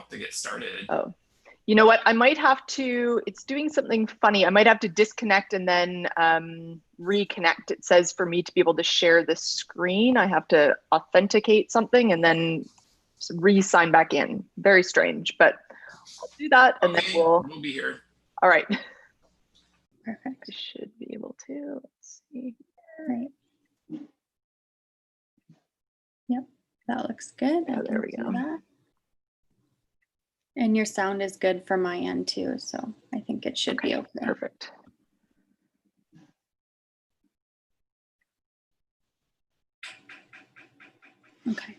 to get started. Oh, you know what? I might have to, it's doing something funny. I might have to disconnect and then reconnect. It says for me to be able to share the screen, I have to authenticate something and then re-sign back in. Very strange, but I'll do that and then Okay, we'll, we'll be here. all right. Perfect. I should be able to, let's see. Right. Yep, that looks good. Yeah, there we go. That. And your sound is good from my end too, so I think it should be okay. Perfect. Okay.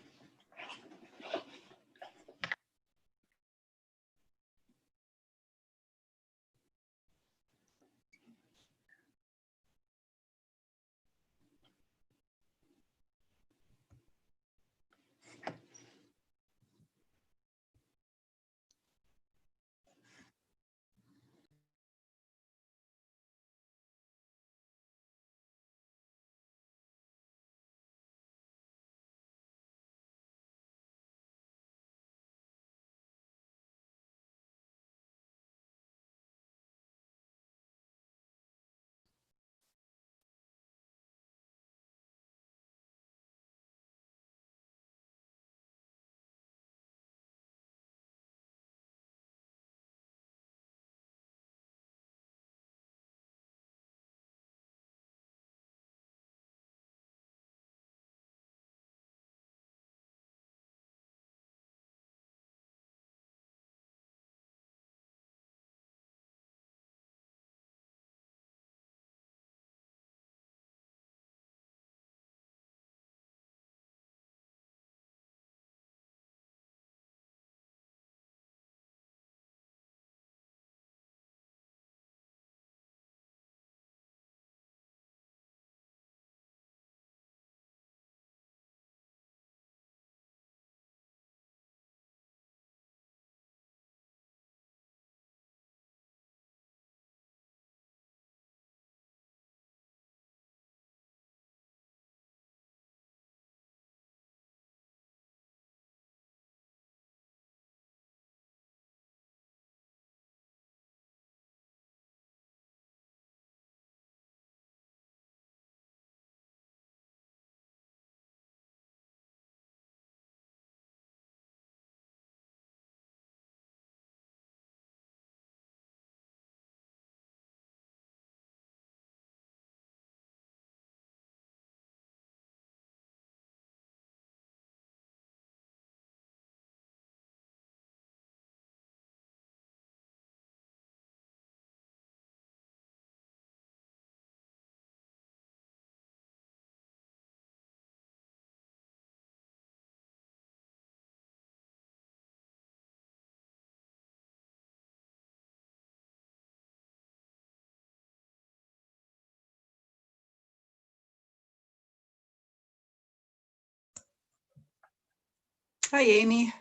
Hi, Amy.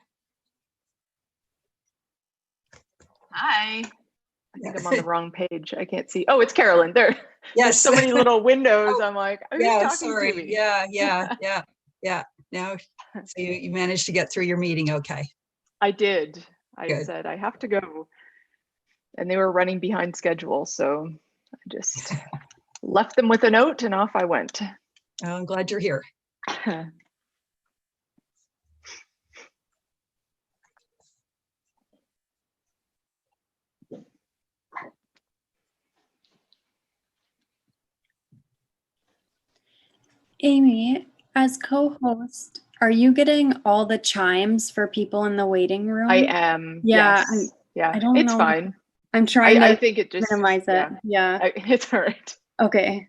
Hi. I think I'm on the wrong page. I can't see. Oh, it's Carolyn. There. Yes. There's so many little windows. Oh, I'm like, who's yeah, talking sorry. to me? Yeah. Now, so you managed to get through your meeting, okay? I did. I Good. said I have to go, and they were running behind schedule, so I just left them with a note, and off I went. Oh, I'm glad you're here. Amy, as co-host, are you getting all the chimes for people in the waiting room? I am. Yeah. Yes. Yeah. I don't it's know. fine. I'm trying I to think it just minimize it. Yeah. It's all right. Okay.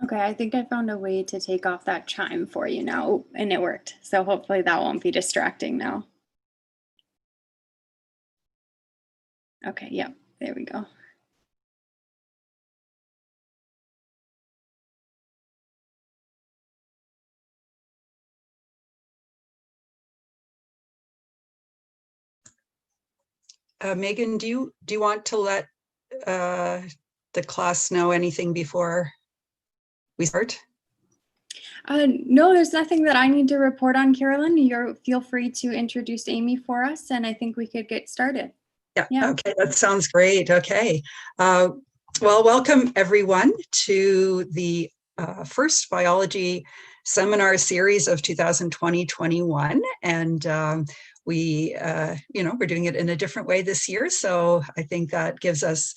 Okay, I think I found a way to take off that chime for you now, and it worked. So hopefully that won't be distracting now. Okay, yep, there we go. Megan, do you want to let the class know anything before we start? No, there's nothing that I need to report on, Carolyn. Feel free to introduce Amy for us, and I think we could get started. Yeah. Okay, that sounds great. Okay. Well, welcome everyone to the first biology seminar series of 2020-21. And we're doing it in a different way this year. So I think that gives us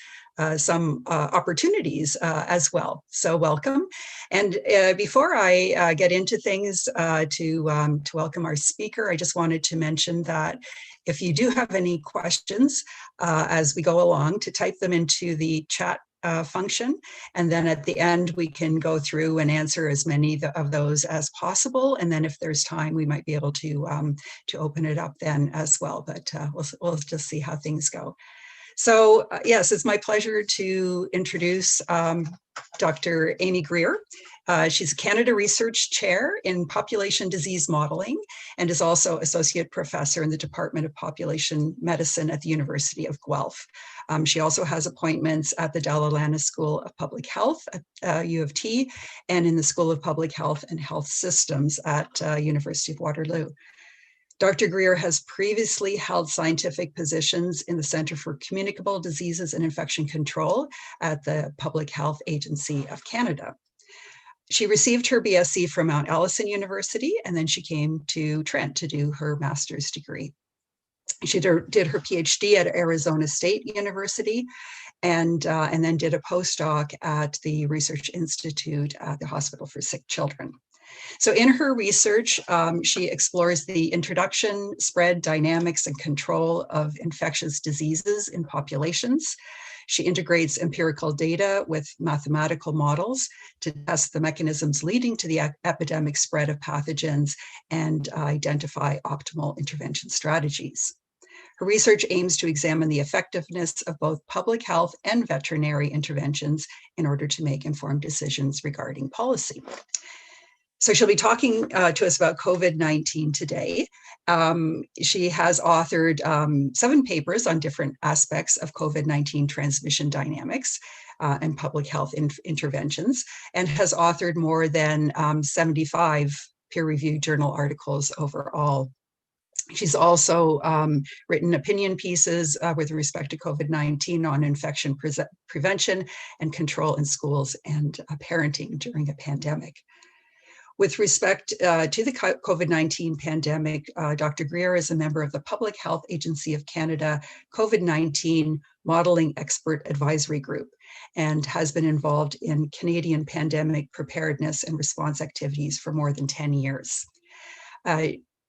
some opportunities as well. So welcome. And before I get into things to welcome our speaker, I just wanted to mention that if you do have any questions as we go along, to type them into the chat function. And then at the end, we can go through and answer as many of those as possible. And then if there's time, we might be able to open it up then as well. But we'll just see how things go. So yes, it's my pleasure to introduce Dr. Amy Greer. She's Canada Research Chair in Population Disease Modeling and is also Associate Professor in the Department of Population Medicine at the University of Guelph. She also has appointments at the Dalla Lana School of Public Health at U of T and in the School of Public Health and Health Systems at University of Waterloo. Dr. Greer has previously held scientific positions in the Centre for Communicable Diseases and Infection Control at the Public Health Agency of Canada. She received her BSc from Mount Allison University, and then she came to Trent to do her master's degree. She did her PhD at Arizona State University and then did a postdoc at the Research Institute at the Hospital for Sick Children. So in her research, she explores the introduction, spread, dynamics, and control of infectious diseases in populations. She integrates empirical data with mathematical models to test the mechanisms leading to the epidemic spread of pathogens and identify optimal intervention strategies. Her research aims to examine the effectiveness of both public health and veterinary interventions in order to make informed decisions regarding policy. So she'll be talking to us about COVID-19 today. She has authored 7 papers on different aspects of COVID-19 transmission dynamics and public health interventions, and has authored more than 75 peer-reviewed journal articles overall. She's also written opinion pieces with respect to COVID-19 on infection prevention and control in schools and parenting during a pandemic. With respect to the COVID-19 pandemic, Dr. Greer is a member of the Public Health Agency of Canada COVID-19 Modeling Expert Advisory Group and has been involved in Canadian pandemic preparedness and response activities for more than 10 years.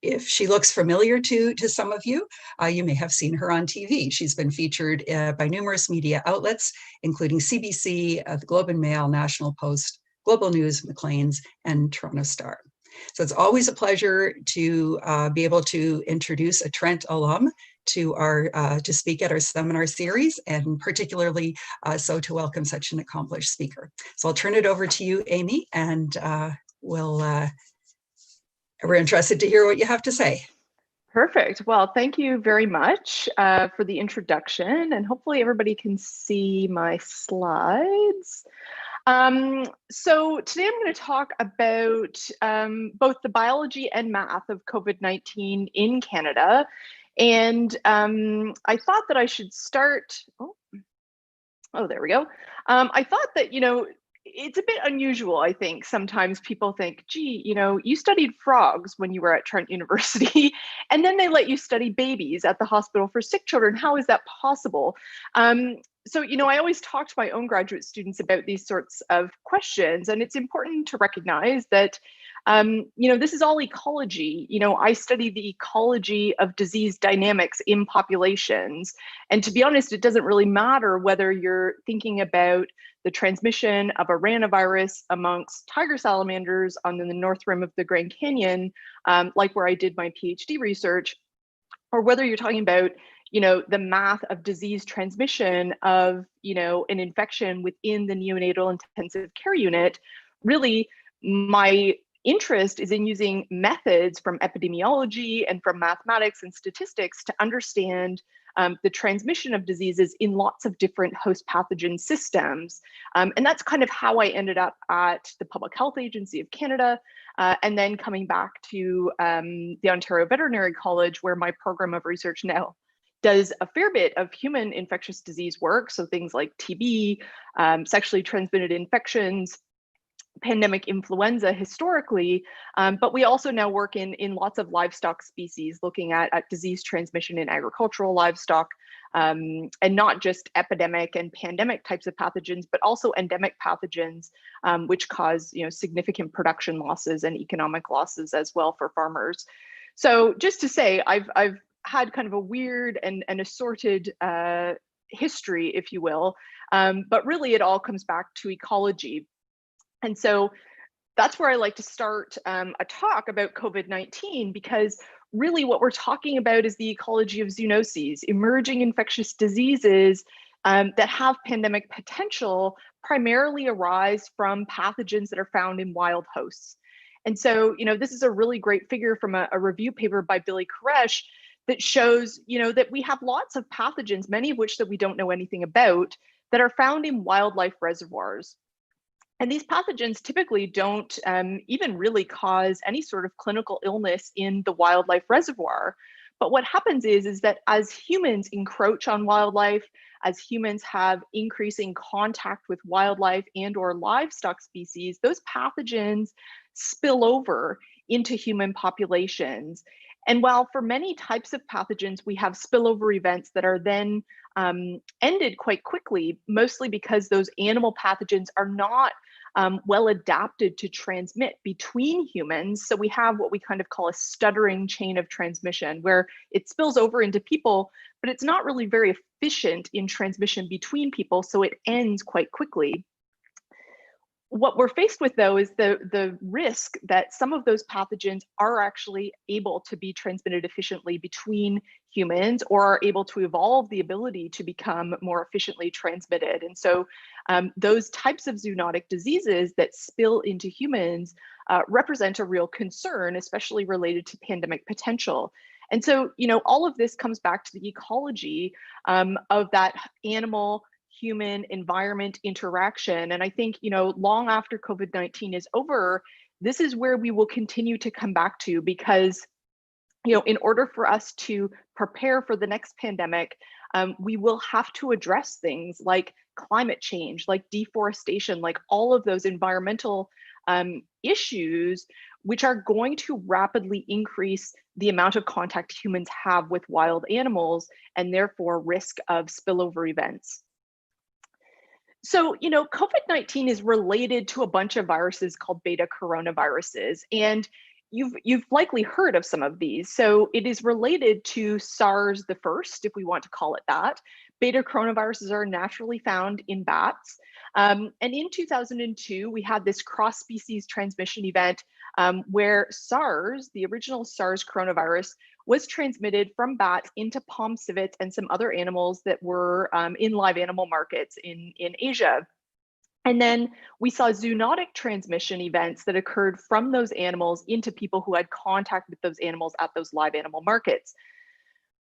If she looks familiar to some of you, you may have seen her on TV. She's been featured by numerous media outlets, including CBC, the Globe and Mail, National Post, Global News, Maclean's, and Toronto Star. So it's always a pleasure to be able to introduce a Trent alum to speak at our seminar series, and particularly so to welcome such an accomplished speaker. So I'll turn it over to you, Amy, and we're interested to hear what you have to say. Perfect. Well, thank you very much for the introduction, and hopefully everybody can see my slides. So today I'm going to talk about both the biology and math of COVID-19 in Canada. And I thought that I should start, there we go. I thought that, it's a bit unusual, I think. Sometimes people think, gee, you studied frogs when you were at Trent University, and then they let you study babies at the Hospital for Sick Children. How is that possible? So, I always talk to my own graduate students about these sorts of questions, and it's important to recognize that This is all ecology. I study the ecology of disease dynamics in populations. And to be honest, it doesn't really matter whether you're thinking about the transmission of a ranavirus amongst tiger salamanders on the north rim of the Grand Canyon, like where I did my PhD research, or whether you're talking about the math of disease transmission of an infection within the neonatal intensive care unit. Really, my interest is in using methods from epidemiology and from mathematics and statistics to understand the transmission of diseases in lots of different host pathogen systems. And that's kind of how I ended up at the Public Health Agency of Canada, and then coming back to the Ontario Veterinary College, where my program of research now does a fair bit of human infectious disease work. So things like TB, sexually transmitted infections, pandemic influenza historically, but we also now work in lots of livestock species, looking at disease transmission in agricultural livestock, and not just epidemic and pandemic types of pathogens, but also endemic pathogens, which cause significant production losses and economic losses as well for farmers. So just to say, I've had kind of a weird and assorted history, if you will, but really it all comes back to ecology. And so that's where I like to start a talk about COVID-19, because really what we're talking about is the ecology of zoonoses, emerging infectious diseases that have pandemic potential primarily arise from pathogens that are found in wild hosts. And so, this is a really great figure from a review paper by Billy Koresh that shows, that we have lots of pathogens, many of which that we don't know anything about, that are found in wildlife reservoirs. And these pathogens typically don't even really cause any sort of clinical illness in the wildlife reservoir. But what happens is that as humans encroach on wildlife, as humans have increasing contact with wildlife and or livestock species, those pathogens spill over into human populations. And while for many types of pathogens, we have spillover events that are then ended quite quickly, mostly because those animal pathogens are not well adapted to transmit between humans. So we have what we kind of call a stuttering chain of transmission, where it spills over into people, but it's not really very efficient in transmission between people, so it ends quite quickly. What we're faced with, though, is the risk that some of those pathogens are actually able to be transmitted efficiently between humans, or are able to evolve the ability to become more efficiently transmitted. And so those types of zoonotic diseases that spill into humans represent a real concern, especially related to pandemic potential. And so, all of this comes back to the ecology of that animal human environment interaction. And I think, long after COVID-19 is over, this is where we will continue to come back to, because, in order for us to prepare for the next pandemic, we will have to address things like climate change, like deforestation, like all of those environmental issues, which are going to rapidly increase the amount of contact humans have with wild animals, and therefore risk of spillover events. So, COVID-19 is related to a bunch of viruses called beta coronaviruses, and you've likely heard of some of these. So it is related to SARS the first, if we want to call it that. Beta coronaviruses are naturally found in bats. And in 2002, we had this cross-species transmission event where SARS, the original SARS coronavirus, was transmitted from bats into palm civets and some other animals that were in live animal markets in Asia. And then we saw zoonotic transmission events that occurred from those animals into people who had contact with those animals at those live animal markets.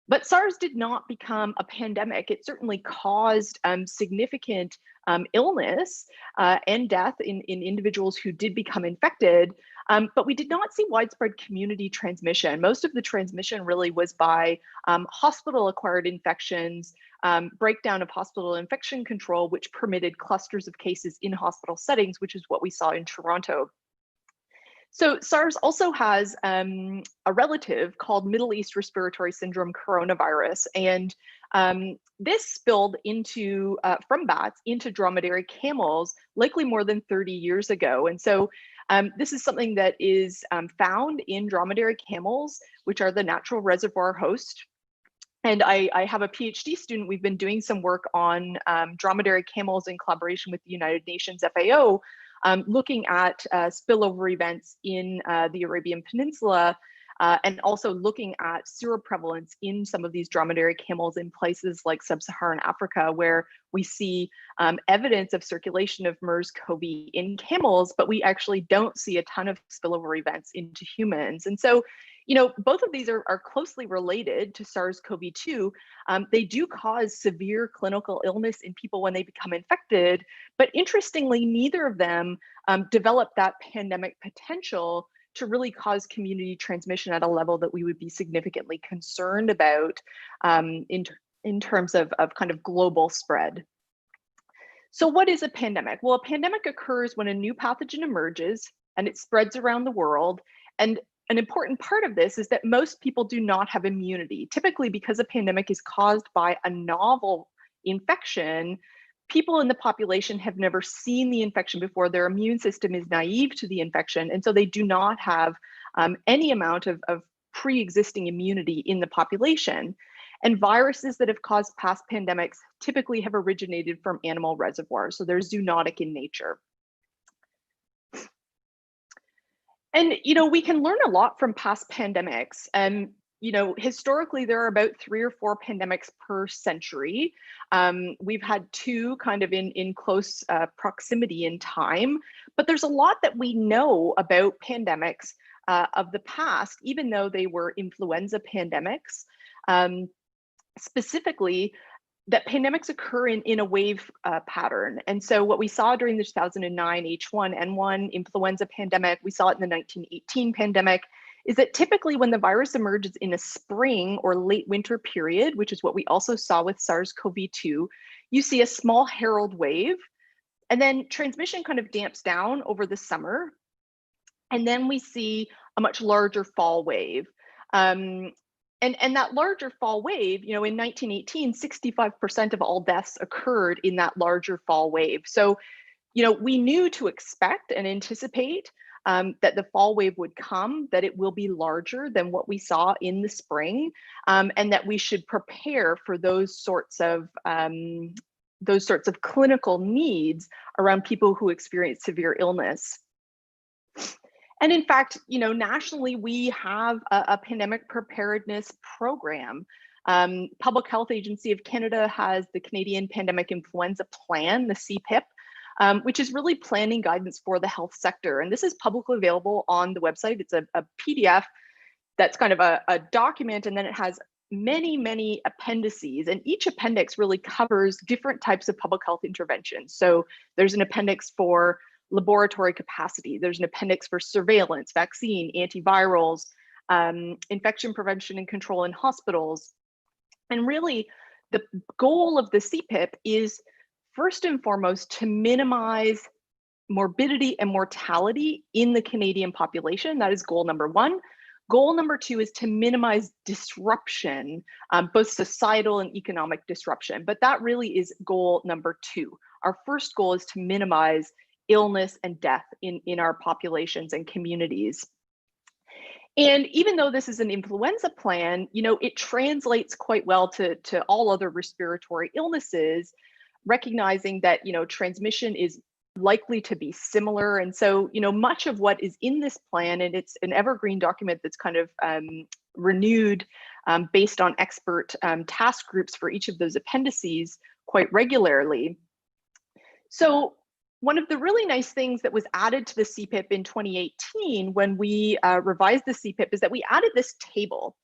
But SARS did not become a pandemic. It certainly caused significant illness and death in individuals who did become infected, but we did not see widespread community transmission. Most of the transmission really was by hospital-acquired infections, breakdown of hospital infection control, which permitted clusters of cases in hospital settings, which is what we saw in Toronto. So SARS also has a relative called Middle East Respiratory Syndrome coronavirus. And this spilled into from bats into dromedary camels, likely more than 30 years ago. And so this is something that is found in dromedary camels, which are the natural reservoir host. And I have a PhD student. We've been doing some work on dromedary camels in collaboration with the United Nations FAO, looking at spillover events in the Arabian Peninsula, and also looking at seroprevalence in some of these dromedary camels in places like sub-Saharan Africa, where we see evidence of circulation of MERS-CoV in camels, but we actually don't see a ton of spillover events into humans. And so, you know, both of these are closely related to SARS-CoV-2. They do cause severe clinical illness in people when they become infected, but interestingly, neither of them develop that pandemic potential to really cause community transmission at a level that we would be significantly concerned about in terms of kind of global spread. So what is a pandemic? Well, a pandemic occurs when a new pathogen emerges and it spreads around the world. And an important part of this is that most people do not have immunity. Typically, because a pandemic is caused by a novel infection, people in the population have never seen the infection before. Their immune system is naive to the infection, and so they do not have any amount of pre-existing immunity in the population. And viruses that have caused past pandemics typically have originated from animal reservoirs, so they're zoonotic in nature. And, you know, we can learn a lot from past pandemics. You know, historically, there are about 3 or 4 pandemics per century. We've had 2 kind of in close proximity in time, but there's a lot that we know about pandemics of the past, even though they were influenza pandemics. Specifically, that pandemics occur in a wave pattern. And so what we saw during the 2009 H1N1 influenza pandemic, we saw it in the 1918 pandemic, is that typically when the virus emerges in a spring or late winter period, which is what we also saw with SARS-CoV-2, you see a small herald wave, and then transmission kind of damps down over the summer. And then we see a much larger fall wave. And that larger fall wave, you know, in 1918, 65% of all deaths occurred in that larger fall wave. So, you know, we knew to expect and anticipate that the fall wave would come, that it will be larger than what we saw in the spring, and that we should prepare for those sorts of clinical needs around people who experience severe illness. And in fact, you know, nationally, we have a pandemic preparedness program. Public Health Agency of Canada has the Canadian Pandemic Influenza Plan, the CPIP, which is really planning guidance for the health sector. And this is publicly available on the website. It's a PDF that's kind of a document, and then it has many, many appendices. And each appendix really covers different types of public health interventions. So there's an appendix for laboratory capacity. There's an appendix for surveillance, vaccine, antivirals, infection prevention and control in hospitals. And really, the goal of the CPIP is first and foremost to minimize morbidity and mortality in the Canadian population. That is goal number 1. Goal number 2 is to minimize disruption, both societal and economic disruption. But that really is goal number 2. Our first goal is to minimize illness and death in our populations and communities. And even though this is an influenza plan, you know, it translates quite well to all other respiratory illnesses, recognizing that, you know, transmission is likely to be similar. And so, you know, much of what is in this plan, and it's an evergreen document that's kind of renewed based on expert task groups for each of those appendices quite regularly. So one of the really nice things that was added to the CPIP in 2018 when we revised the CPIP is that we added this table.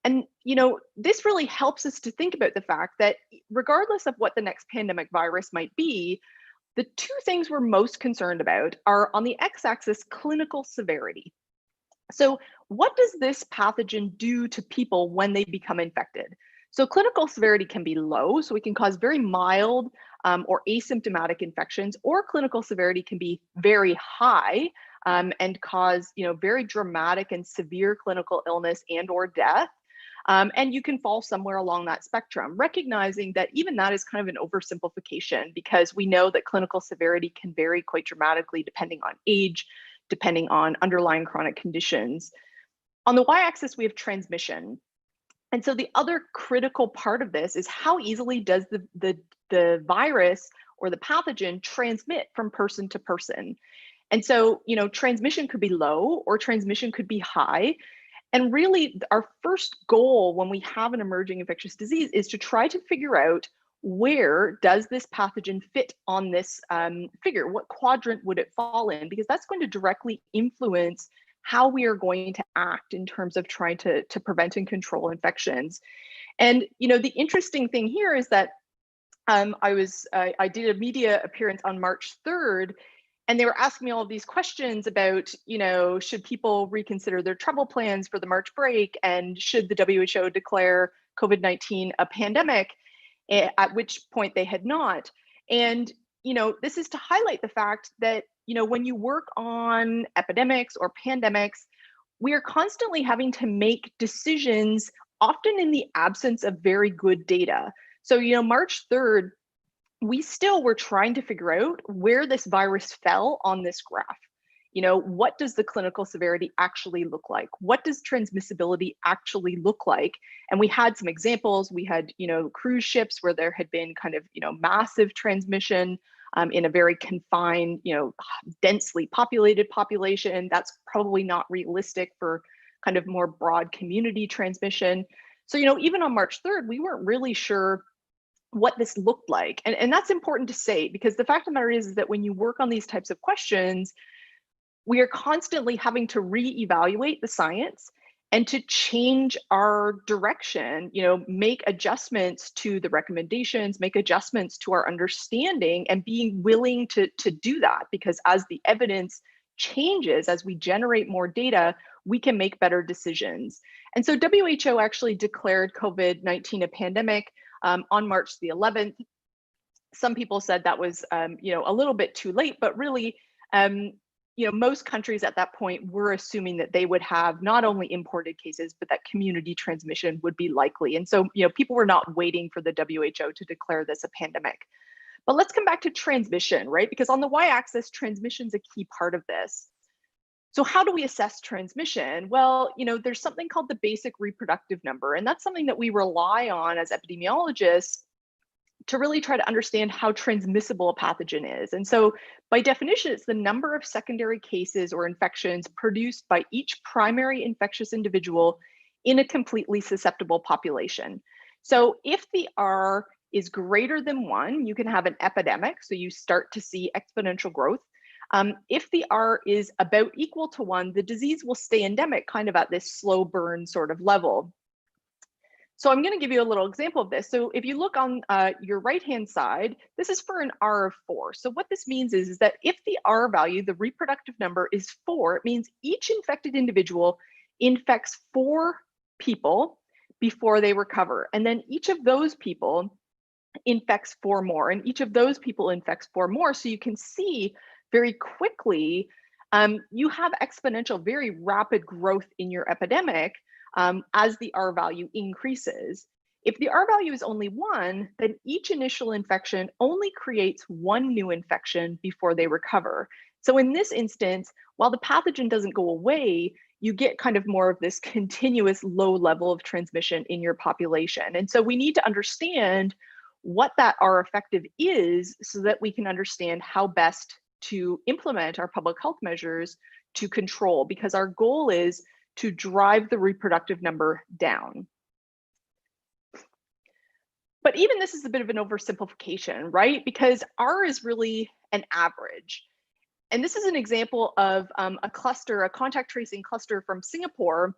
And, you know, this really helps us to think about the fact that regardless of what the next pandemic virus might be, the 2 things we're most concerned about are on the x-axis, clinical severity. So what does this pathogen do to people when they become infected? So clinical severity can be low, so it can cause very mild or asymptomatic infections, or clinical severity can be very high and cause, you know, very dramatic and severe clinical illness and or death. And you can fall somewhere along that spectrum, recognizing that even that is kind of an oversimplification, because we know that clinical severity can vary quite dramatically depending on age, depending on underlying chronic conditions. On the y-axis, we have transmission. And so the other critical part of this is how easily does the virus or the pathogen transmit from person to person. And so, transmission could be low or transmission could be high. And really, our first goal when we have an emerging infectious disease is to try to figure out, where does this pathogen fit on this figure? What quadrant would it fall in? Because that's going to directly influence how we are going to act in terms of trying to prevent and control infections. And the interesting thing here is that I did a media appearance on March 3rd, and they were asking me all of these questions about, should people reconsider their travel plans for the March break, and should the WHO declare COVID-19 a pandemic, at which point they had not. And this is to highlight the fact that when you work on epidemics or pandemics, we are constantly having to make decisions, often in the absence of very good data. So, March 3rd, we still were trying to figure out where this virus fell on this graph. What does the clinical severity actually look like? What does transmissibility actually look like? And we had some examples. We had, cruise ships where there had been kind of, massive transmission in a very confined, densely populated population. That's probably not realistic for kind of more broad community transmission. So, even on March 3rd, we weren't really sure what this looked like. And that's important to say, because the fact of the matter is that when you work on these types of questions, we are constantly having to reevaluate the science and to change our direction, make adjustments to the recommendations, make adjustments to our understanding, and being willing to do that, because as the evidence changes, as we generate more data, we can make better decisions. And so WHO actually declared COVID-19 a pandemic on March the 11th. Some people said that was, a little bit too late, but really, most countries at that point were assuming that they would have not only imported cases, but that community transmission would be likely. And so, people were not waiting for the WHO to declare this a pandemic. But let's come back to transmission, right? Because on the y-axis, transmission is a key part of this. So how do we assess transmission? Well, there's something called the basic reproductive number, and that's something that we rely on as epidemiologists to really try to understand how transmissible a pathogen is. And so by definition, it's the number of secondary cases or infections produced by each primary infectious individual in a completely susceptible population. So if the R is greater than 1, you can have an epidemic, so you start to see exponential growth. If the R is about equal to 1, the disease will stay endemic, kind of at this slow burn sort of level. So I'm going to give you a little example of this. So if you look on your right-hand side, this is for an R of 4. So what this means is that if the R value, the reproductive number, is 4, it means each infected individual infects 4 people before they recover. And then each of those people infects 4 more, and each of those people infects 4 more. So you can see very quickly, you have exponential, very rapid growth in your epidemic as the R value increases. If the R value is only 1, then each initial infection only creates 1 new infection before they recover. So in this instance, while the pathogen doesn't go away, you get kind of more of this continuous low level of transmission in your population. And so we need to understand what that R effective is so that we can understand how best to implement our public health measures to control, because our goal is to drive the reproductive number down. But even this is a bit of an oversimplification, right? Because R is really an average. And this is an example of a cluster, a contact tracing cluster from Singapore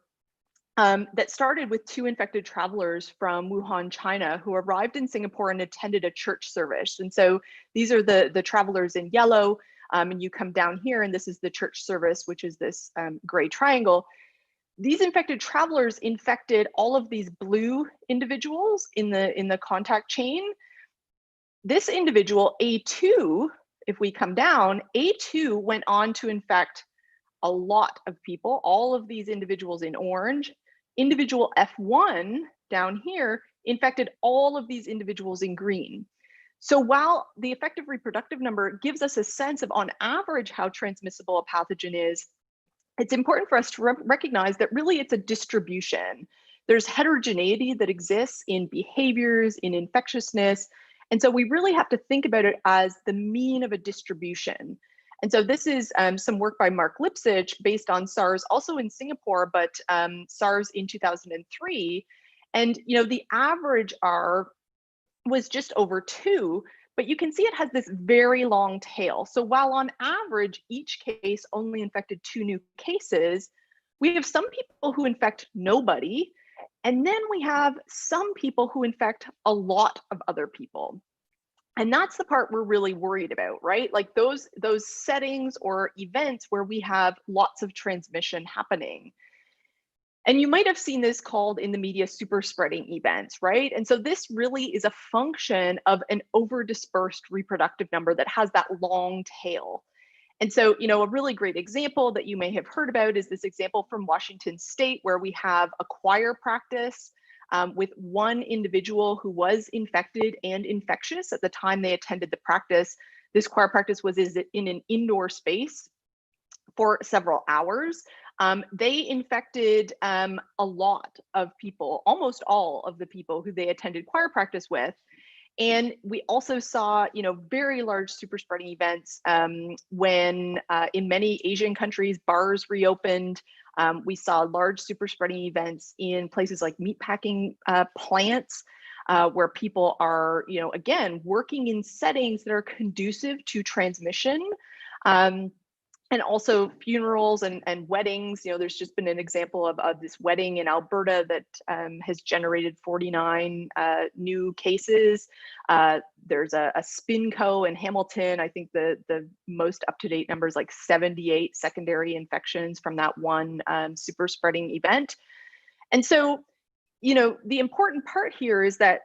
that started with 2 infected travelers from Wuhan, China, who arrived in Singapore and attended a church service. And so these are the travelers in yellow, and you come down here, and this is the church service, which is this gray triangle. These infected travelers infected all of these blue individuals in the contact chain. This individual, A2, if we come down, A2 went on to infect a lot of people, all of these individuals in orange, individual F1 down here infected all of these individuals in green. So while the effective reproductive number gives us a sense of, on average, how transmissible a pathogen is, it's important for us to recognize that really it's a distribution. There's heterogeneity that exists in behaviors, in infectiousness. And so we really have to think about it as the mean of a distribution. And so this is some work by Mark Lipsitch based on SARS, also in Singapore, but SARS in 2003. And the average R was just over 2, but you can see it has this very long tail. So while on average, each case only infected 2 new cases, we have some people who infect nobody, and then we have some people who infect a lot of other people. And that's the part we're really worried about, right? Like those settings or events where we have lots of transmission happening. And you might have seen this called in the media super spreading events, right? And so this really is a function of an over-dispersed reproductive number that has that long tail. And so, a really great example that you may have heard about is this example from Washington State, where we have a choir practice with one individual who was infected and infectious at the time they attended the practice. This choir practice was in an indoor space for several hours. They infected a lot of people, almost all of the people who they attended choir practice with. And we also saw, very large super spreading events when in many Asian countries, bars reopened. We saw large super spreading events in places like meatpacking plants, where people are, again, working in settings that are conducive to transmission. And also funerals and weddings. There's just been an example of this wedding in Alberta that has generated 49 new cases. There's a Spinco in Hamilton. I think the most up-to-date number is like 78 secondary infections from that one super spreading event. And so, the important part here is that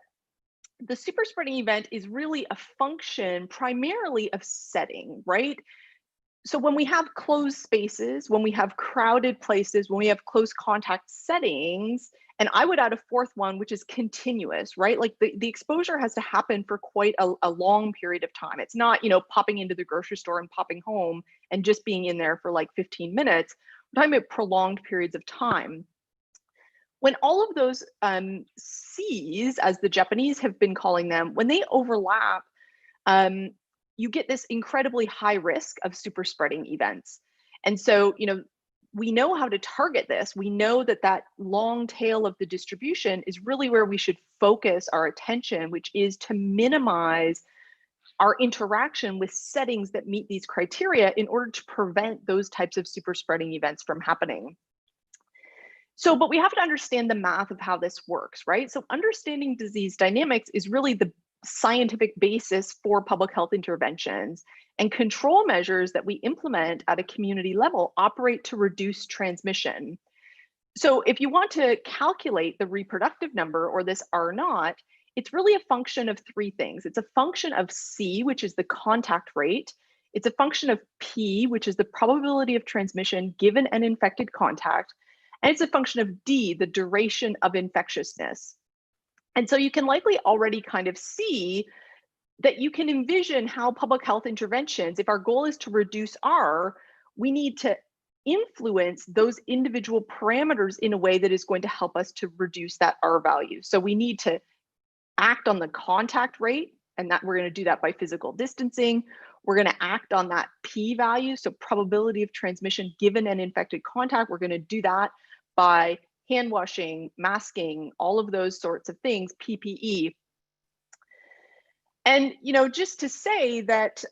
the super spreading event is really a function primarily of setting, right? So when we have closed spaces, when we have crowded places, when we have close contact settings, and I would add a fourth one, which is continuous, right? Like the exposure has to happen for quite a long period of time. It's not, popping into the grocery store and popping home and just being in there for like 15 minutes. We're talking about prolonged periods of time. When all of those Cs, as the Japanese have been calling them, when they overlap, you get this incredibly high risk of super spreading events. And so, we know how to target this. We know that long tail of the distribution is really where we should focus our attention, which is to minimize our interaction with settings that meet these criteria in order to prevent those types of super spreading events from happening. So, but we have to understand the math of how this works, right? So understanding disease dynamics is really the scientific basis for public health interventions, and control measures that we implement at a community level operate to reduce transmission. So if you want to calculate the reproductive number, or this R0, it's really a function of 3 things. It's a function of C, which is the contact rate. It's a function of P, which is the probability of transmission given an infected contact. And it's a function of D, the duration of infectiousness. And so you can likely already kind of see that you can envision how public health interventions, if our goal is to reduce R, we need to influence those individual parameters in a way that is going to help us to reduce that R value. So we need to act on the contact rate, and that we're going to do that by physical distancing. We're going to act on that P value, so probability of transmission given an infected contact. We're going to do that by hand washing, masking, all of those sorts of things, PPE. And, just to say that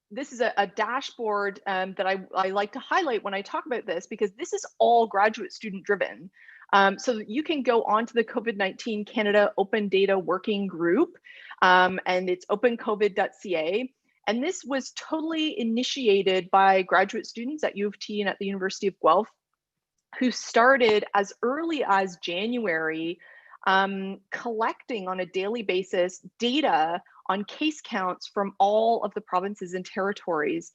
this is a dashboard that I like to highlight when I talk about this, because this is all graduate student driven. So you can go onto the COVID-19 Canada Open Data Working Group, and it's opencovid.ca. And this was totally initiated by graduate students at U of T and at the University of Guelph, who started as early as January, collecting on a daily basis data on case counts from all of the provinces and territories.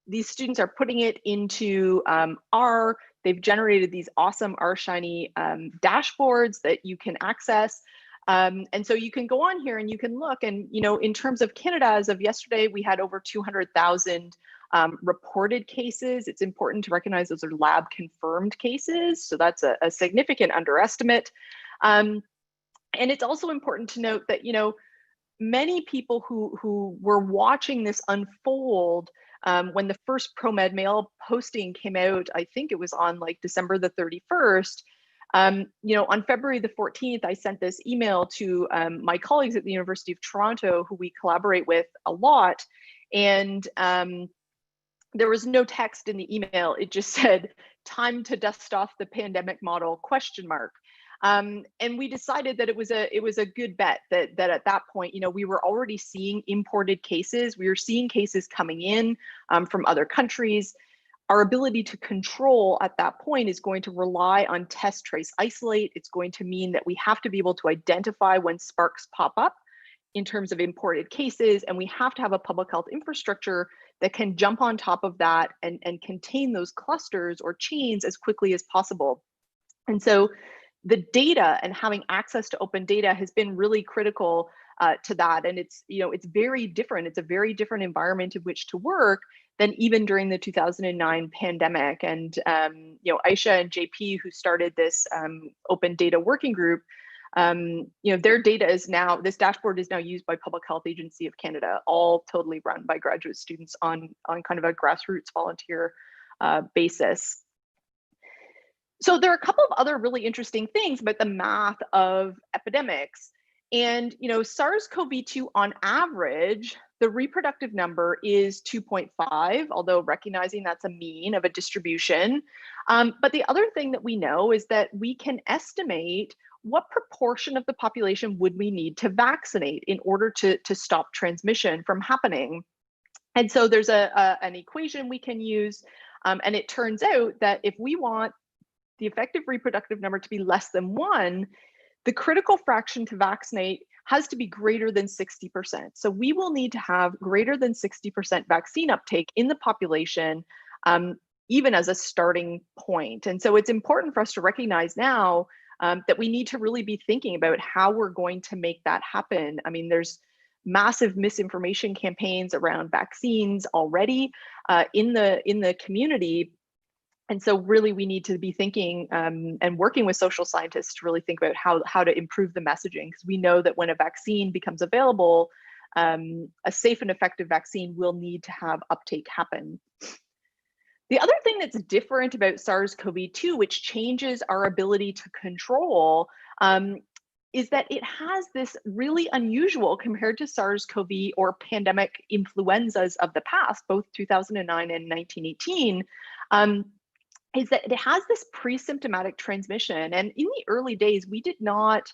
These students are putting it into R, they've generated these awesome R-Shiny dashboards that you can access. And so you can go on here and you can look, and in terms of Canada, as of yesterday, we had over 200,000 reported cases. It's important to recognize those are lab confirmed cases, so that's a significant underestimate. And it's also important to note that many people who were watching this unfold when the first ProMed Mail posting came out, I think it was on like December the 31st. On February the 14th, I sent this email to my colleagues at the University of Toronto, who we collaborate with a lot. And there was no text in the email. It just said, "Time to dust off the pandemic model, ? And we decided that it was a good bet that at that point, we were already seeing imported cases. We were seeing cases coming in from other countries. Our ability to control at that point is going to rely on test, trace, isolate. It's going to mean that we have to be able to identify when sparks pop up in terms of imported cases, and we have to have a public health infrastructure that can jump on top of that and contain those clusters or chains as quickly as possible. And so the data and having access to open data has been really critical to that. And it's very different. It's a very different environment in which to work than even during the 2009 pandemic. And Aisha and JP, who started this open data working group, their data is now, this dashboard is now used by Public Health Agency of Canada, all totally run by graduate students on kind of a grassroots volunteer basis. So there are a couple of other really interesting things about the math of epidemics. And SARS-CoV-2 on average, the reproductive number is 2.5, although recognizing that's a mean of a distribution. But the other thing that we know is that we can estimate what proportion of the population would we need to vaccinate in order to stop transmission from happening. And so there's an equation we can use, and it turns out that if we want the effective reproductive number to be less than 1, the critical fraction to vaccinate has to be greater than 60%. So we will need to have greater than 60% vaccine uptake in the population, even as a starting point. And so it's important for us to recognize now that we need to really be thinking about how we're going to make that happen. I mean, there's massive misinformation campaigns around vaccines already in the community. And so really we need to be thinking and working with social scientists to really think about how to improve the messaging, because we know that when a vaccine becomes available, a safe and effective vaccine will need to have uptake happen. The other thing that's different about SARS-CoV-2, which changes our ability to control, is that it has this really unusual, compared to SARS-CoV or pandemic influenzas of the past, both 2009 and 1918, is that it has this pre-symptomatic transmission. And in the early days, we did not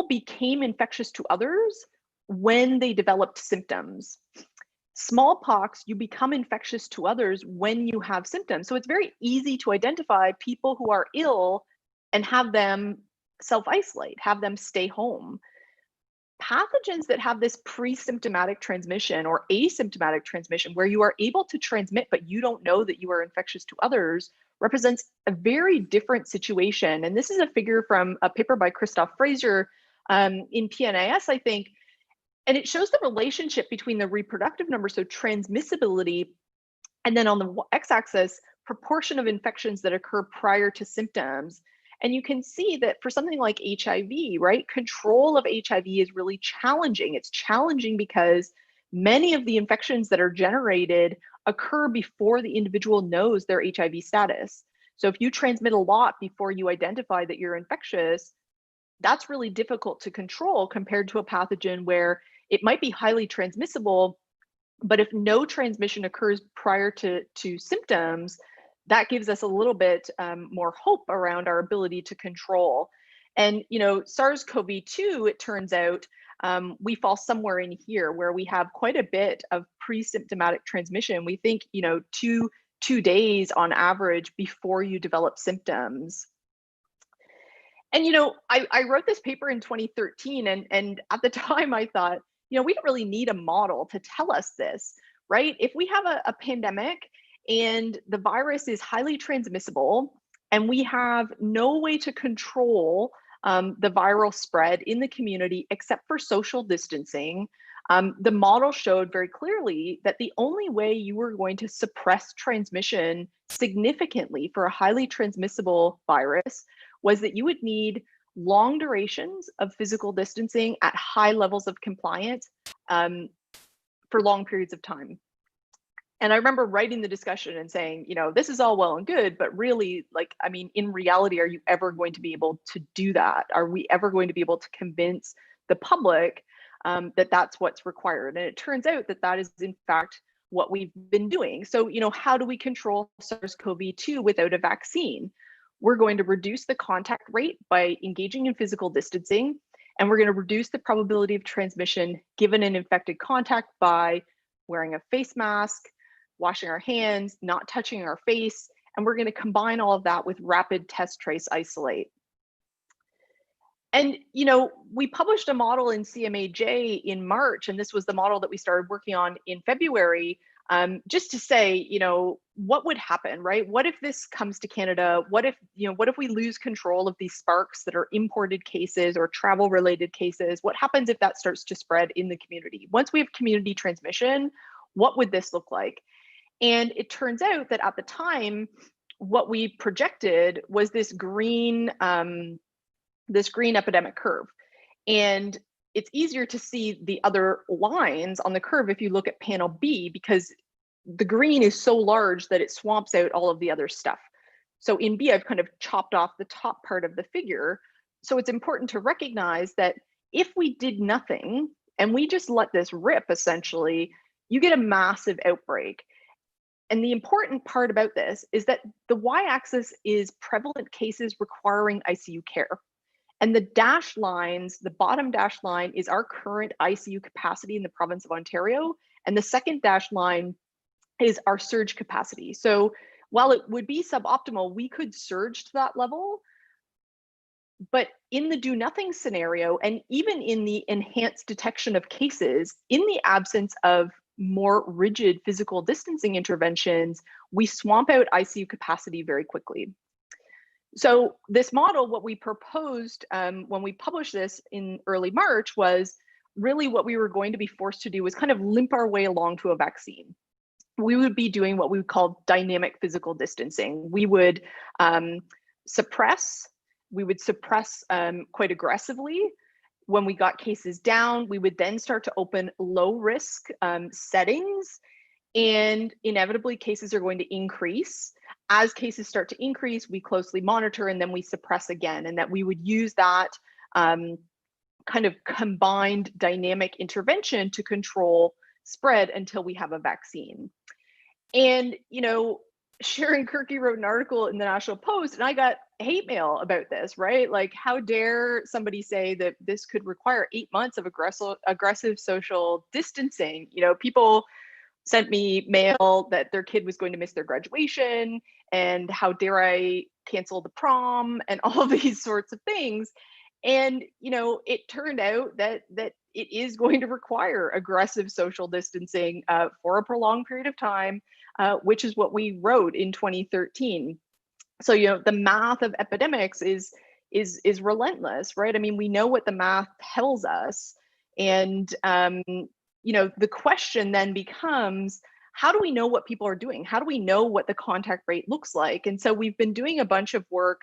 became infectious to others when they developed symptoms. Smallpox, you become infectious to others when you have symptoms. So it's very easy to identify people who are ill and have them self-isolate, have them stay home. Pathogens that have this pre-symptomatic transmission or asymptomatic transmission, where you are able to transmit but you don't know that you are infectious to others, represents a very different situation. And this is a figure from a paper by Christoph Fraser in PNAS, I think. And it shows the relationship between the reproductive number, so transmissibility, and then on the x-axis, proportion of infections that occur prior to symptoms. And you can see that for something like HIV, right, control of HIV is really challenging. It's challenging because many of the infections that are generated occur before the individual knows their HIV status. So if you transmit a lot before you identify that you're infectious, that's really difficult to control compared to a pathogen where it might be highly transmissible, but if no transmission occurs prior to symptoms, that gives us a little bit more hope around our ability to control. And SARS-CoV-2, it turns out, we fall somewhere in here where we have quite a bit of pre-symptomatic transmission. We think, two days on average before you develop symptoms. And I wrote this paper in 2013, and at the time I thought, we don't really need a model to tell us this, right? If we have a pandemic And the virus is highly transmissible, and we have no way to control the viral spread in the community except for social distancing. The model showed very clearly that the only way you were going to suppress transmission significantly for a highly transmissible virus was that you would need long durations of physical distancing at high levels of compliance for long periods of time. And I remember writing the discussion and saying, you know, this is all well and good, but really, like, I mean, in reality, are you ever going to be able to do that? Are we ever going to be able to convince the public that that's what's required? And it turns out that that is, in fact, what we've been doing. So, you know, how do we control SARS-CoV-2 without a vaccine? We're going to reduce the contact rate by engaging in physical distancing, and we're going to reduce the probability of transmission given an infected contact by wearing a face mask, washing our hands, not touching our face, and we're going to combine all of that with rapid test, trace, isolate. And, you know, we published a model in CMAJ in March, and this was the model that we started working on in February, just to say, you know, what would happen, right? What if this comes to Canada? What if, you know, what if we lose control of these sparks that are imported cases or travel related cases? What happens if that starts to spread in the community? Once we have community transmission, what would this look like? And it turns out that at the time, what we projected was this green epidemic curve. And it's easier to see the other lines on the curve if you look at panel B, because the green is so large that it swamps out all of the other stuff. So in B, I've kind of chopped off the top part of the figure. So it's important to recognize that if we did nothing and we just let this rip, essentially, you get a massive outbreak. And the important part about this is that the y-axis is prevalent cases requiring ICU care. And the dashed lines, the bottom dashed line is our current ICU capacity in the province of Ontario. And the second dashed line is our surge capacity. So while it would be suboptimal, we could surge to that level. But in the do nothing scenario, and even in the enhanced detection of cases, in the absence of more rigid physical distancing interventions, we swamp out ICU capacity very quickly. So this model, what we proposed when we published this in early March, was really what we were going to be forced to do was kind of limp our way along to a vaccine. We would be doing what we would call dynamic physical distancing. We would suppress quite aggressively. When we got cases down, we would then start to open low risk settings, and inevitably cases are going to increase. As cases start to increase, we closely monitor and then we suppress again, and that we would use that kind of combined dynamic intervention to control spread until we have a vaccine. And, you know, Sharon Kirky wrote an article in the National Post, and I got hate mail about this, right? Like, how dare somebody say that this could require 8 months of aggressive social distancing? You know, people sent me mail that their kid was going to miss their graduation, and how dare I cancel the prom, and all of these sorts of things. And, you know, it turned out that it is going to require aggressive social distancing for a prolonged period of time, which is what we wrote in 2013. So, you know, the math of epidemics is relentless, right? I mean, we know what the math tells us. And, you know, the question then becomes, how do we know what people are doing? How do we know what the contact rate looks like? And so we've been doing a bunch of work.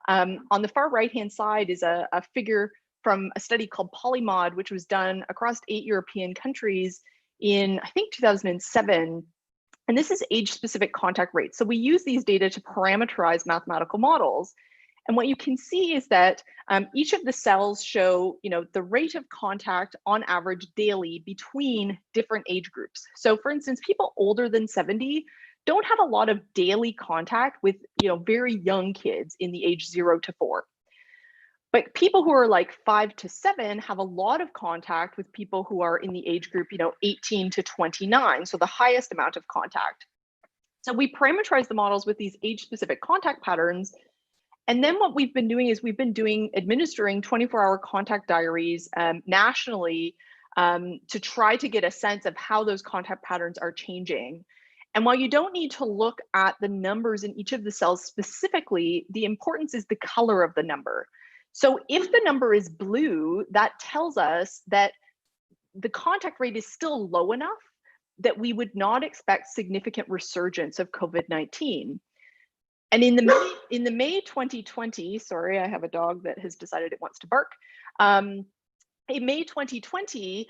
On the far right-hand side is a figure from a study called Polymod, which was done across 8 European countries in, I think, 2007. And this is age-specific contact rates. So we use these data to parameterize mathematical models. And what you can see is that each of the cells show, you know, the rate of contact on average daily between different age groups. So for instance, people older than 70 don't have a lot of daily contact with, you know, very young kids in the age 0 to 4. But people who are like 5 to 7 have a lot of contact with people who are in the age group, you know, 18 to 29, so the highest amount of contact. So we parameterize the models with these age-specific contact patterns. And then what we've been doing is we've been administering 24-hour contact diaries nationally to try to get a sense of how those contact patterns are changing. And while you don't need to look at the numbers in each of the cells specifically, the importance is the color of the number. So if the number is blue, that tells us that the contact rate is still low enough that we would not expect significant resurgence of COVID-19. And in the May 2020, sorry, I have a dog that has decided it wants to bark. In May 2020,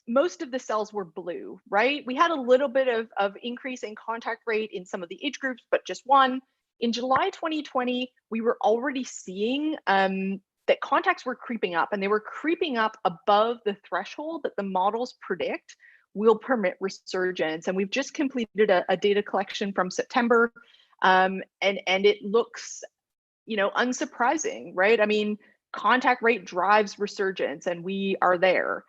most of the cells were blue, right? We had a little bit of increase in contact rate in some of the age groups, but just one. In July 2020, we were already seeing that contacts were creeping up, and they were creeping up above the threshold that the models predict will permit resurgence. And we've just completed a data collection from September, and it looks, unsurprising, right? I mean, contact rate drives resurgence, and we are there.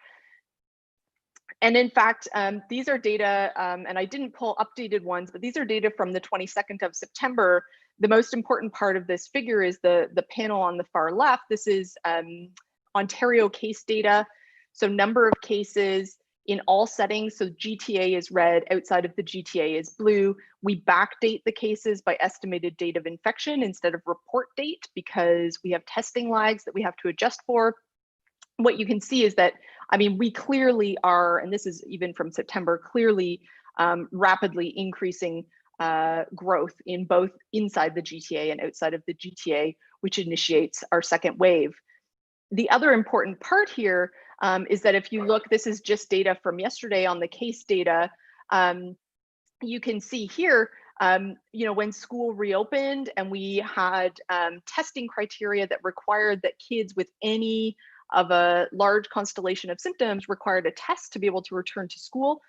And in fact, these are data, and I didn't pull updated ones, but these are data from the 22nd of September. The most important part of this figure is the panel on the far left. This is Ontario case data. So number of cases in all settings. So GTA is red, outside of the GTA is blue. We backdate the cases by estimated date of infection instead of report date because we have testing lags that we have to adjust for. What you can see is that, I mean, we clearly are, and this is even from September, clearly rapidly increasing growth in both inside the GTA and outside of the GTA, which initiates our second wave. The other important part here is that if you look, this is just data from yesterday on the case data. You can see here, when school reopened and we had testing criteria that required that kids with any of a large constellation of symptoms required a test to be able to return to school.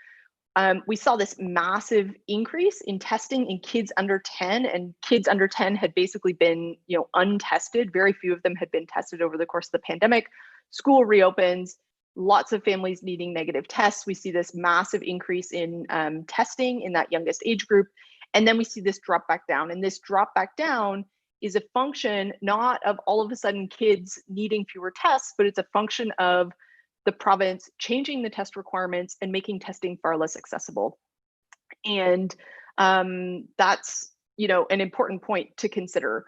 We saw this massive increase in testing in kids under 10, and kids under 10 had basically been, untested. Very few of them had been tested over the course of the pandemic. School reopens, lots of families needing negative tests. We see this massive increase in testing in that youngest age group. And then we see this drop back down, and this drop back down is a function not of all of a sudden kids needing fewer tests, but it's a function of the province changing the test requirements and making testing far less accessible. And that's, an important point to consider.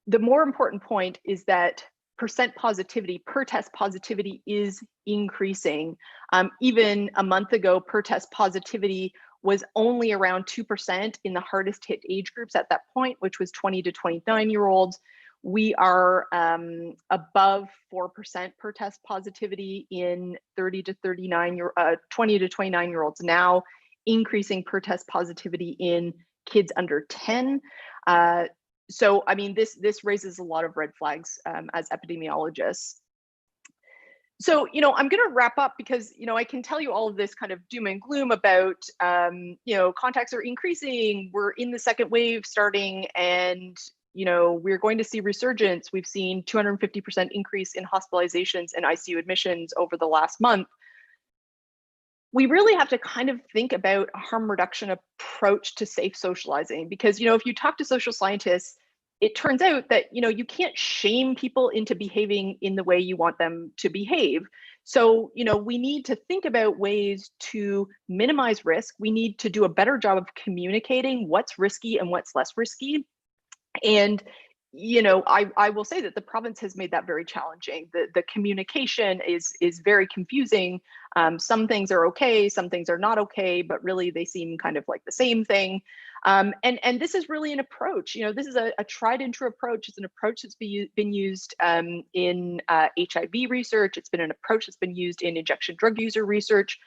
The more important point is that percent positivity, per test positivity is increasing. Even a month ago, per test positivity was only around 2% in the hardest hit age groups at that point, which was 20 to 29-year-olds. We are above 4% per test positivity in 20 to 29-year-olds now, increasing per test positivity in kids under 10. So, I mean, this raises a lot of red flags as epidemiologists. So, I'm going to wrap up because, I can tell you all of this kind of doom and gloom about, contacts are increasing, we're in the second wave starting, and, we're going to see resurgence. We've seen 250% increase in hospitalizations and ICU admissions over the last month. We really have to kind of think about a harm reduction approach to safe socializing because, if you talk to social scientists, it turns out that, you can't shame people into behaving in the way you want them to behave. So, we need to think about ways to minimize risk. We need to do a better job of communicating what's risky and what's less risky. And, I will say that the province has made that very challenging. The communication is very confusing. Some things are okay, some things are not okay, but really they seem kind of like the same thing. And this is really an approach. This is a tried and true approach. It's an approach that's been used in HIV research. It's been an approach that's been used in injection drug user research.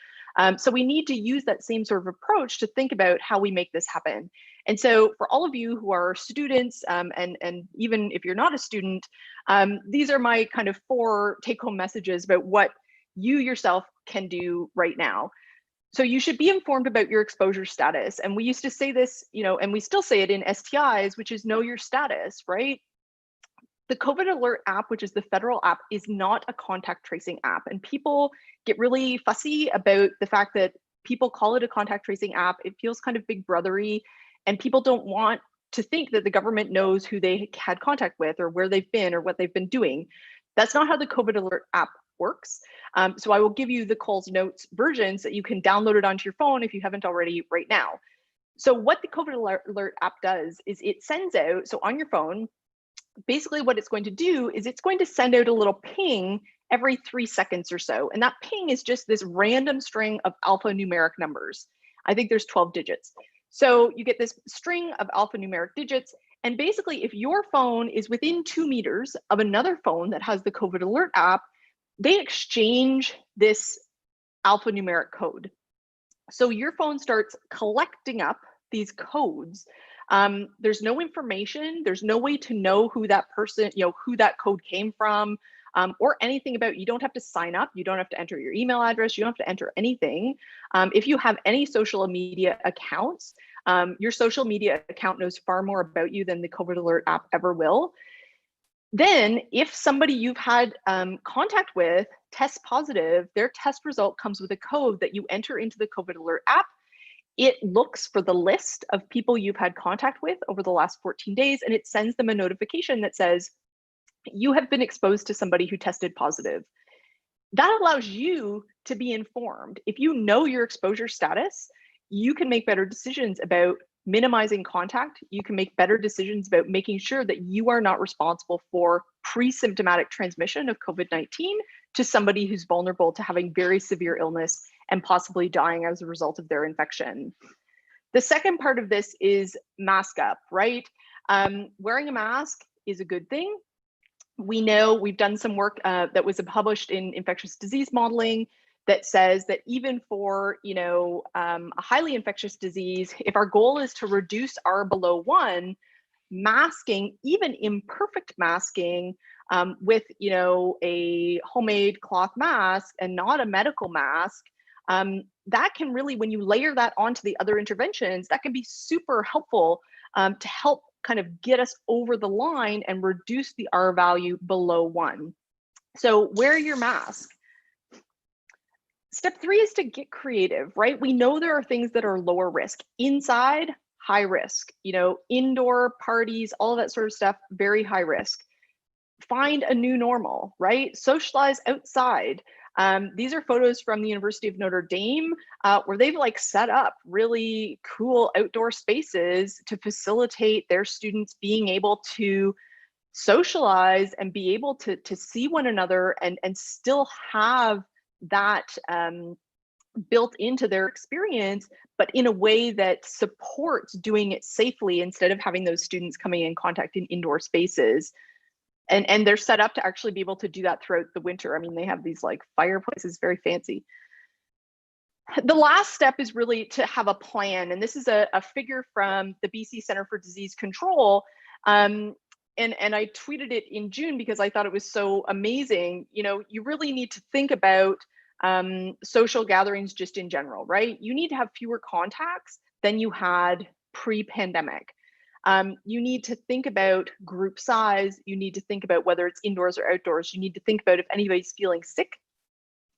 So we need to use that same sort of approach to think about how we make this happen. And so for all of you who are students, and even if you're not a student, these are my kind of 4 take-home messages about what you yourself can do right now. So you should be informed about your exposure status. And we used to say this, and we still say it in STIs, which is know your status, right? The COVID Alert app, which is the federal app, is not a contact tracing app. And people get really fussy about the fact that people call it a contact tracing app. It feels kind of big brothery, and people don't want to think that the government knows who they had contact with or where they've been or what they've been doing. That's not how the COVID Alert app works. So I will give you the Coles Notes version so that you can download it onto your phone if you haven't already right now. So what the COVID alert app does is it sends out, so on your phone, basically what it's going to do is it's going to send out a little ping every 3 seconds or so. And that ping is just this random string of alphanumeric numbers. I think there's 12 digits. So you get this string of alphanumeric digits. And basically, if your phone is within 2 meters of another phone that has the COVID alert app, they exchange this alphanumeric code. So your phone starts collecting up these codes. There's no information, there's no way to know who that person, who that code came from, or anything about, you don't have to sign up, you don't have to enter your email address, you don't have to enter anything. If you have any social media accounts, your social media account knows far more about you than the COVID alert app ever will. Then if somebody you've had contact with tests positive, their test result comes with a code that you enter into the COVID alert app. It looks for the list of people you've had contact with over the last 14 days, and it sends them a notification that says, you have been exposed to somebody who tested positive. That allows you to be informed. If you know your exposure status, you can make better decisions about minimizing contact. You can make better decisions about making sure that you are not responsible for pre-symptomatic transmission of COVID-19 to somebody who's vulnerable to having very severe illness and possibly dying as a result of their infection. The second part of this is mask up, right? Wearing a mask is a good thing. We know, we've done some work that was published in infectious disease modeling that says that even for a highly infectious disease, if our goal is to reduce R below 1, masking, even imperfect masking, with a homemade cloth mask and not a medical mask, that can really, when you layer that onto the other interventions, that can be super helpful to help kind of get us over the line and reduce the R value below 1. So wear your mask. Step 3 is to get creative, right? We know there are things that are lower risk. Inside, high risk. Indoor parties, all that sort of stuff, very high risk. Find a new normal, right? Socialize outside. These are photos from the University of Notre Dame, where they've set up really cool outdoor spaces to facilitate their students being able to socialize and be able to see one another and still have that built into their experience, but in a way that supports doing it safely instead of having those students coming in contact in indoor spaces. And they're set up to actually be able to do that throughout the winter. I mean, they have these fireplaces, very fancy. The last step is really to have a plan. And this is a figure from the BC Centre for Disease Control. And I tweeted it in June because I thought it was so amazing. You really need to think about social gatherings just in general, right? You need to have fewer contacts than you had pre-pandemic. You need to think about group size. You need to think about whether it's indoors or outdoors. You need to think about if anybody's feeling sick.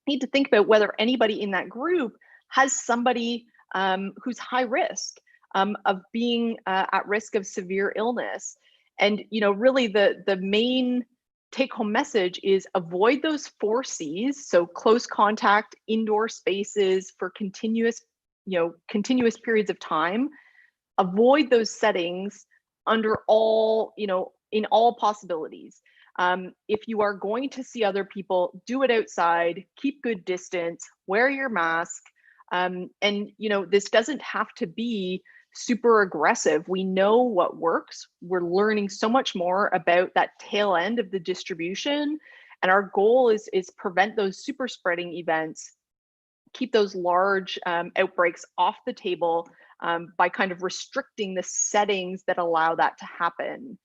You need to think about whether anybody in that group has somebody who's high risk of being at risk of severe illness. And really the main take-home message is avoid those 4 C's. So close contact, indoor spaces for continuous periods of time. Avoid those settings under all, in all possibilities. If you are going to see other people, do it outside, keep good distance, wear your mask. And this doesn't have to be super aggressive. We know what works. We're learning so much more about that tail end of the distribution. And our goal is prevent those super spreading events, keep those large outbreaks off the table by kind of restricting the settings that allow that to happen.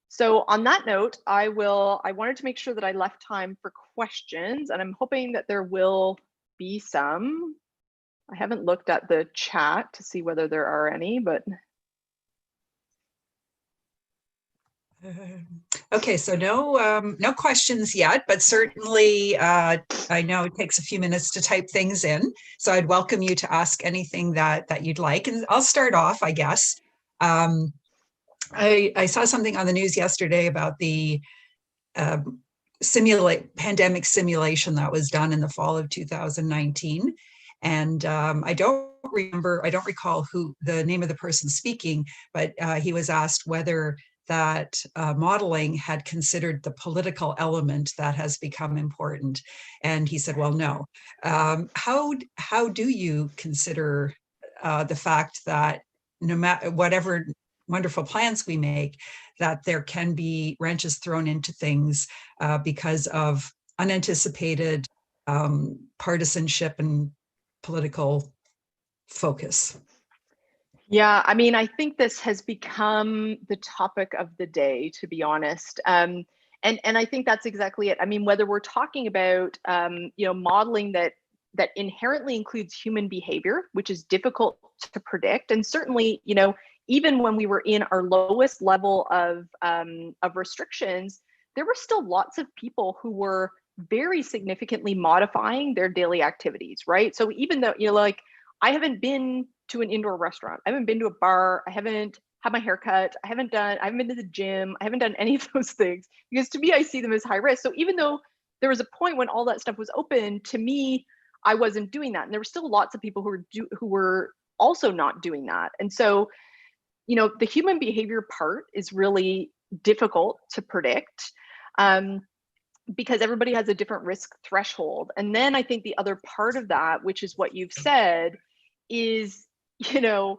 So on that note, I wanted to make sure that I left time for questions, and I'm hoping that there will be some. I haven't looked at the chat to see whether there are any, but. Okay, so no questions yet, but certainly I know it takes a few minutes to type things in. So I'd welcome you to ask anything that you'd like. And I'll start off, I guess. I saw something on the news yesterday about the pandemic simulation that was done in the fall of 2019. And I don't recall who the name of the person speaking, but he was asked whether that modeling had considered the political element that has become important. And he said, well, no. How do you consider the fact that no matter whatever wonderful plans we make, that there can be wrenches thrown into things because of unanticipated partisanship and political focus? Yeah, I mean, I think this has become the topic of the day, to be honest. And I think that's exactly it. I mean, whether we're talking about modeling that inherently includes human behavior, which is difficult to predict, and certainly, even when we were in our lowest level of restrictions, there were still lots of people who were very significantly modifying their daily activities, right? So even though, like, I haven't been to an indoor restaurant, I haven't been to a bar, I haven't had my hair cut, I haven't been to the gym, I haven't done any of those things, because to me, I see them as high risk. So even though there was a point when all that stuff was open, to me, I wasn't doing that. And there were still lots of people who were also not doing that. And so, the human behavior part is really difficult to predict. Because everybody has a different risk threshold. And then I think the other part of that, which is what you've said, is, and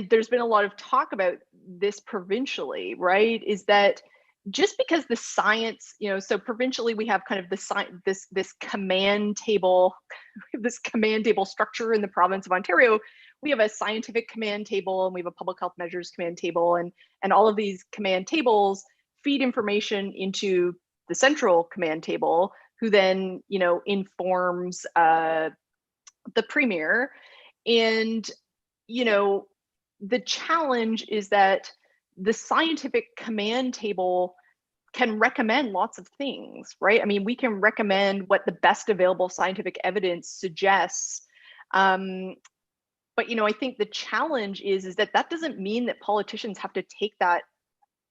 there's been a lot of talk about this provincially, right? Is that just because the science, so provincially we have kind of this command table, this command table structure in the province of Ontario. We have a scientific command table and we have a public health measures command table, and all of these command tables feed information into the central command table, who then informs the premier. And the challenge is that the scientific command table can recommend lots of things, right? I mean, we can recommend what the best available scientific evidence suggests, but I think the challenge is that doesn't mean that politicians have to take that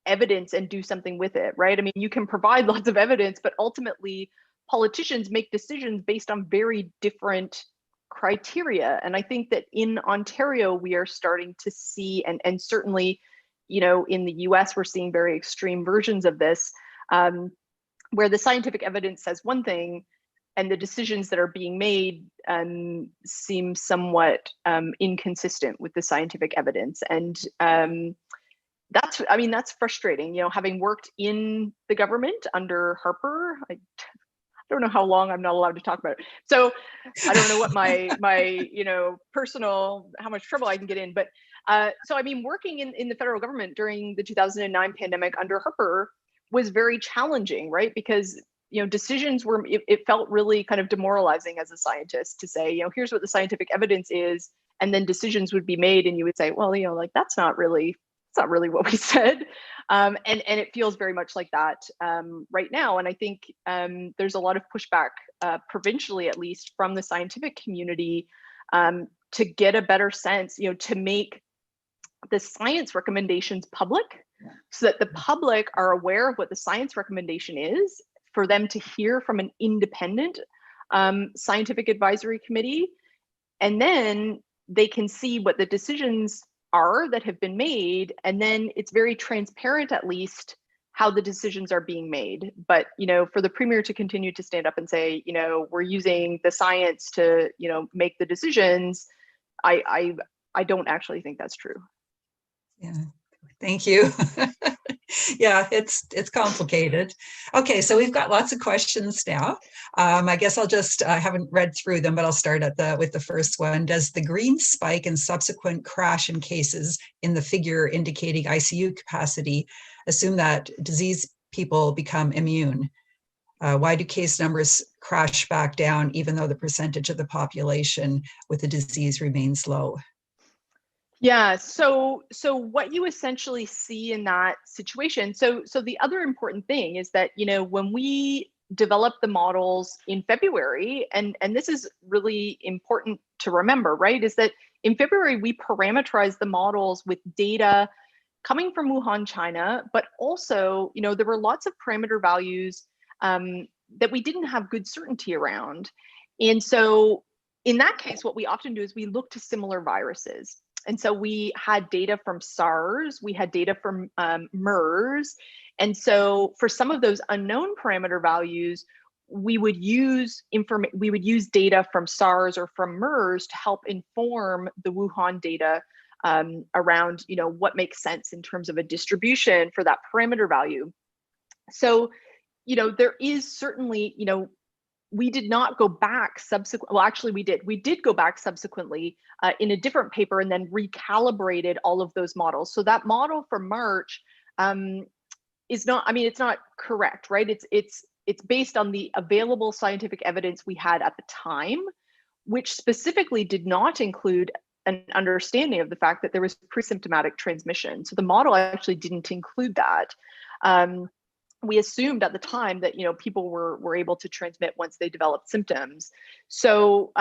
evidence and do something with it, right? I mean, you can provide lots of evidence, but ultimately politicians make decisions based on very different criteria. And I think that in Ontario, we are starting to see, and certainly, in the US, we're seeing very extreme versions of this, where the scientific evidence says one thing, and the decisions that are being made seem somewhat inconsistent with the scientific evidence. And that's frustrating. Having worked in the government under Harper, I don't know how long I'm not allowed to talk about it. So I don't know what my personal, how much trouble I can get in. But so I mean, working in the federal government during the 2009 pandemic under Harper was very challenging, right? Because decisions were, it felt really kind of demoralizing as a scientist to say, here's what the scientific evidence is, and then decisions would be made, and you would say, well, like that's not really what we said. And it feels very much like that right now. And I think there's a lot of pushback, provincially at least, from the scientific community to get a better sense, to make the science recommendations public, so that the public are aware of what the science recommendation is, for them to hear from an independent scientific advisory committee, and then they can see what the decisions are that have been made, and then it's very transparent, at least, how the decisions are being made. But for the premier to continue to stand up and say, we're using the science to make the decisions, I don't actually think that's true. Yeah, thank you. Yeah, it's complicated. Okay, so we've got lots of questions now. I guess I'll just, I haven't read through them, but I'll start with the first one. Does the green spike and subsequent crash in cases in the figure indicating ICU capacity assume that disease people become immune? Why do case numbers crash back down even though the percentage of the population with the disease remains low? Yeah, so what you essentially see in that situation, so the other important thing is that, when we developed the models in February, and this is really important to remember, right, is that in February, we parameterized the models with data coming from Wuhan, China, but also, there were lots of parameter values that we didn't have good certainty around. And so in that case, what we often do is we look to similar viruses. And so we had data from SARS, we had data from MERS. And so for some of those unknown parameter values, we would use data from SARS or from MERS to help inform the Wuhan data around, what makes sense in terms of a distribution for that parameter value. So, there is certainly, we did not go back well, actually we did go back subsequently in a different paper and then recalibrated all of those models. So that model for March is not, it's not correct, right? It's based on the available scientific evidence we had at the time, which specifically did not include an understanding of the fact that there was pre-symptomatic transmission. So the model actually didn't include that. We assumed at the time that people were able to transmit once they developed symptoms. So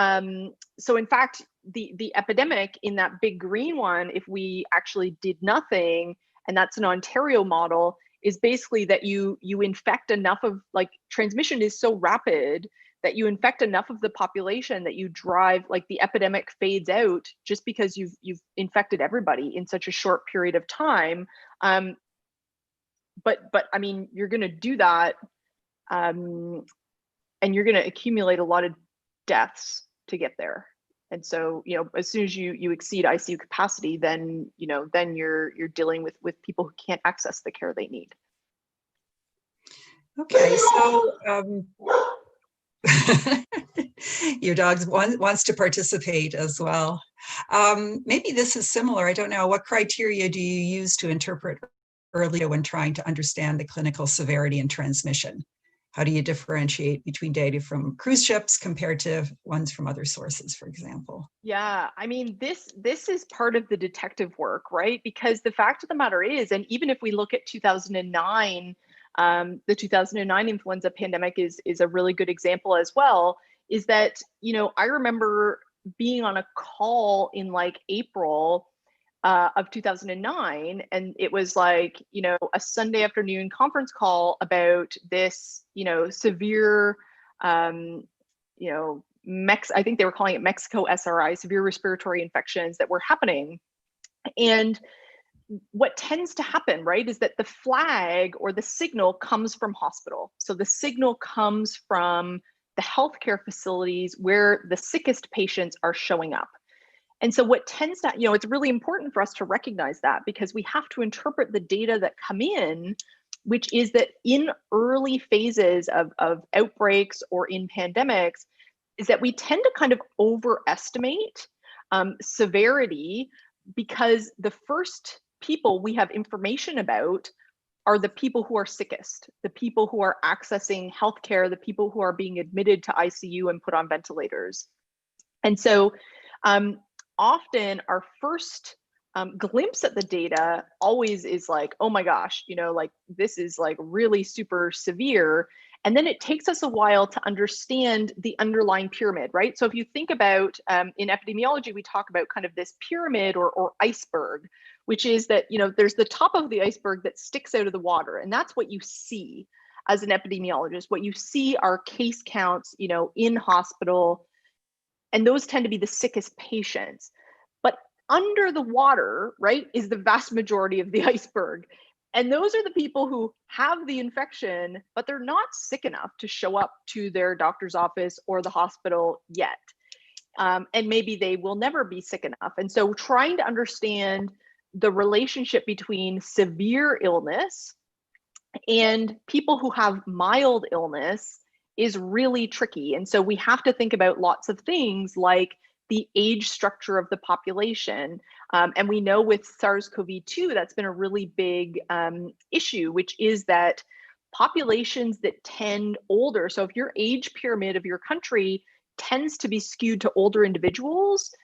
so in fact, the epidemic in that big green one, if we actually did nothing, and that's an Ontario model, is basically that you infect enough of, like, transmission is so rapid that you infect enough of the population that you drive, like, the epidemic fades out just because you've infected everybody in such a short period of time. But you're going to do that, and you're going to accumulate a lot of deaths to get there. And so, as soon as you exceed ICU capacity, then then you're dealing with people who can't access the care they need. Okay, so your dog wants to participate as well. Maybe this is similar. I don't know. What criteria do you use to interpret earlier when trying to understand the clinical severity and transmission? How do you differentiate between data from cruise ships compared to ones from other sources, for example? Yeah, this is part of the detective work, right? Because the fact of the matter is, and even if we look at 2009, the 2009 influenza pandemic is a really good example as well, is that, I remember being on a call in like April of 2009, and it was like, a Sunday afternoon conference call about this, severe, I think they were calling it Mexico SRI, severe respiratory infections that were happening. And what tends to happen, right, is that the flag or the signal comes from hospital. So the signal comes from the healthcare facilities where the sickest patients are showing up. And so what tends to, it's really important for us to recognize that, because we have to interpret the data that come in, which is that in early phases of outbreaks or in pandemics, is that we tend to kind of overestimate severity, because the first people we have information about are the people who are sickest, the people who are accessing healthcare, the people who are being admitted to ICU and put on ventilators. And so often our first glimpse at the data always is like, oh my gosh, like this is like really super severe. And then it takes us a while to understand the underlying pyramid, right? So if you think about, in epidemiology, we talk about kind of this pyramid or iceberg, which is that, there's the top of the iceberg that sticks out of the water. And that's what you see as an epidemiologist. What you see are case counts, in hospital, and those tend to be the sickest patients. But under the water, right, is the vast majority of the iceberg. And those are the people who have the infection, but they're not sick enough to show up to their doctor's office or the hospital yet. And maybe they will never be sick enough. And so trying to understand the relationship between severe illness and people who have mild illness is really tricky. And so we have to think about lots of things like the age structure of the population. And we know with SARS-CoV-2, that's been a really big issue, which is that populations that tend older, so if your age pyramid of your country tends to be skewed to older individuals,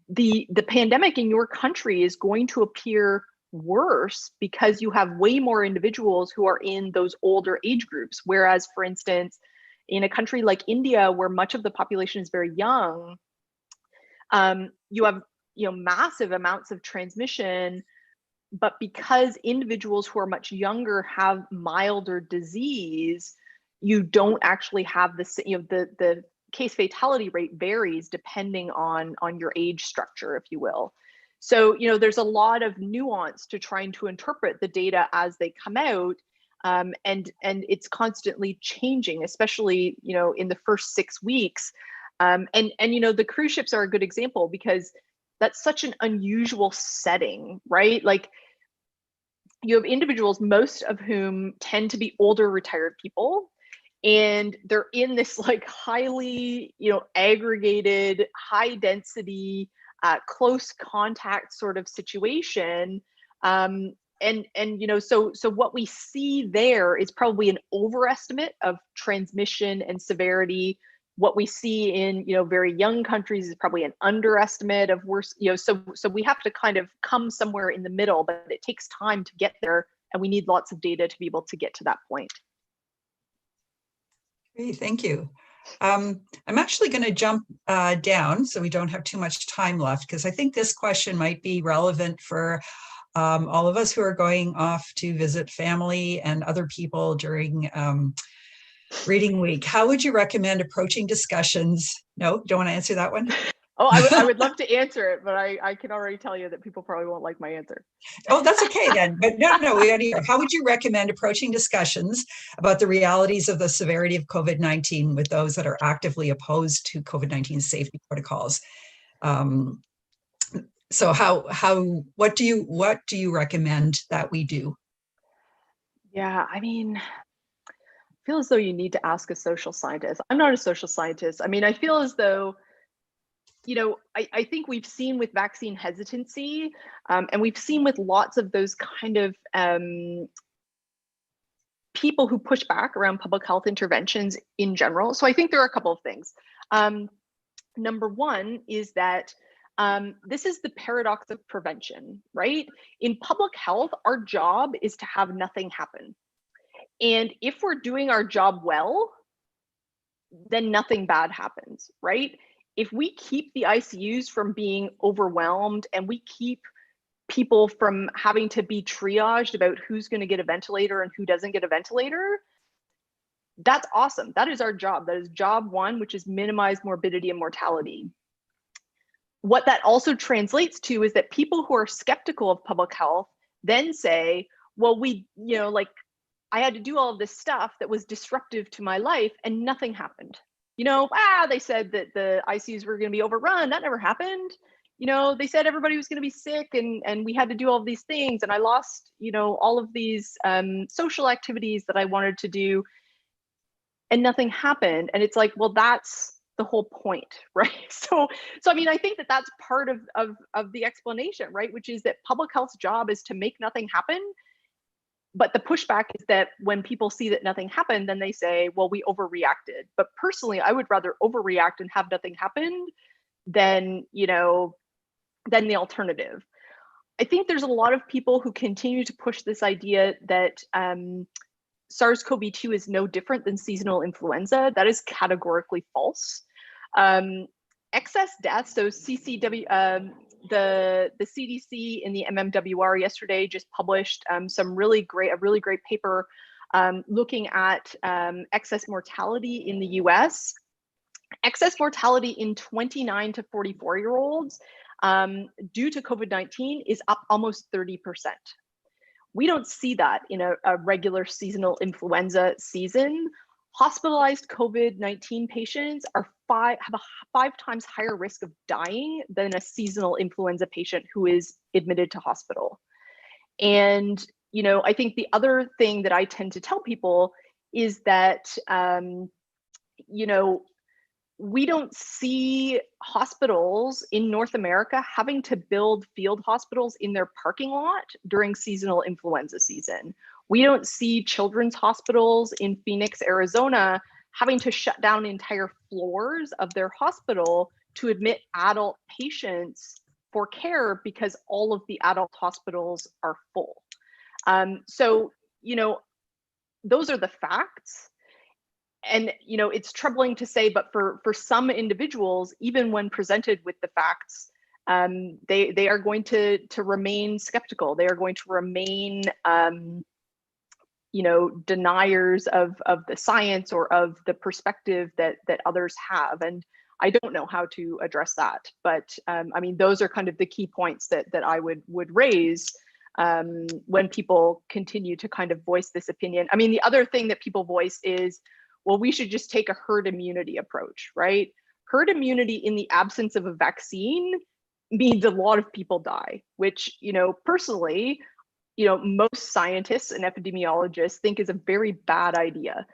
the pandemic in your country is going to appear worse because you have way more individuals who are in those older age groups. Whereas, for instance, in a country like India, where much of the population is very young, you have massive amounts of transmission, but because individuals who are much younger have milder disease, you don't actually have the case fatality rate varies depending on your age structure, if you will. So, there's a lot of nuance to trying to interpret the data as they come out. And it's constantly changing, especially, in the first 6 weeks. And the cruise ships are a good example because that's such an unusual setting, right? Like, you have individuals, most of whom tend to be older retired people, and they're in this like highly, aggregated, high density, close contact sort of situation. So what we see there is probably an overestimate of transmission and severity. What we see in, very young countries is probably an underestimate of worse, so we have to kind of come somewhere in the middle, but it takes time to get there, and we need lots of data to be able to get to that point. Great, thank you. I'm actually going to jump down so we don't have too much time left, because I think this question might be relevant for all of us who are going off to visit family and other people during reading week. How would you recommend approaching discussions? No, don't want to answer that one? Oh, I would love to answer it, but I can already tell you that people probably won't like my answer. Oh, that's okay then. But no, we got to hear. How would you recommend approaching discussions about the realities of the severity of COVID-19 with those that are actively opposed to COVID-19 safety protocols? So what do you recommend that we do? Yeah, I mean, I feel as though you need to ask a social scientist. I'm not a social scientist. I mean, I feel as though, I think we've seen with vaccine hesitancy, and we've seen with lots of those kind of people who push back around public health interventions in general. So I think there are a couple of things. Number one is that this is the paradox of prevention, right? In public health, our job is to have nothing happen. And if we're doing our job well, then nothing bad happens, right? If we keep the ICUs from being overwhelmed and we keep people from having to be triaged about who's going to get a ventilator and who doesn't get a ventilator, that's awesome. That is our job. That is job one, which is minimize morbidity and mortality. What that also translates to is that people who are skeptical of public health then say, well, I had to do all of this stuff that was disruptive to my life and nothing happened. They said that the ICUs were going to be overrun. That never happened. They said everybody was going to be sick and we had to do all of these things. And I lost, all of these social activities that I wanted to do and nothing happened. And it's like, well, that's the whole point, right? So I mean, I think that that's part of the explanation, right? Which is that public health's job is to make nothing happen. But the pushback is that when people see that nothing happened, then they say, well, we overreacted. But personally, I would rather overreact and have nothing happen than the alternative. I think there's a lot of people who continue to push this idea that SARS-CoV-2 is no different than seasonal influenza. That is categorically false. Excess deaths, so CCW, the CDC in the MMWR yesterday just published a really great paper looking at excess mortality in the US. Excess mortality in 29 to 44-year-olds due to COVID-19 is up almost 30%. We don't see that in a regular seasonal influenza season. Hospitalized COVID-19 patients have a 5 times higher risk of dying than a seasonal influenza patient who is admitted to hospital. And, I think the other thing that I tend to tell people is that, we don't see hospitals in North America having to build field hospitals in their parking lot during seasonal influenza season. We don't see children's hospitals in Phoenix, Arizona, having to shut down entire floors of their hospital to admit adult patients for care because all of the adult hospitals are full. So, those are the facts. And, it's troubling to say, but for some individuals, even when presented with the facts, they are going to remain skeptical. They are going to remain deniers of the science or of the perspective that others have. And I don't know how to address that. But I mean, those are kind of the key points that I would raise when people continue to kind of voice this opinion. I mean, the other thing that people voice is, well, we should just take a herd immunity approach, right? Herd immunity in the absence of a vaccine means a lot of people die, which, personally, most scientists and epidemiologists think is a very bad idea.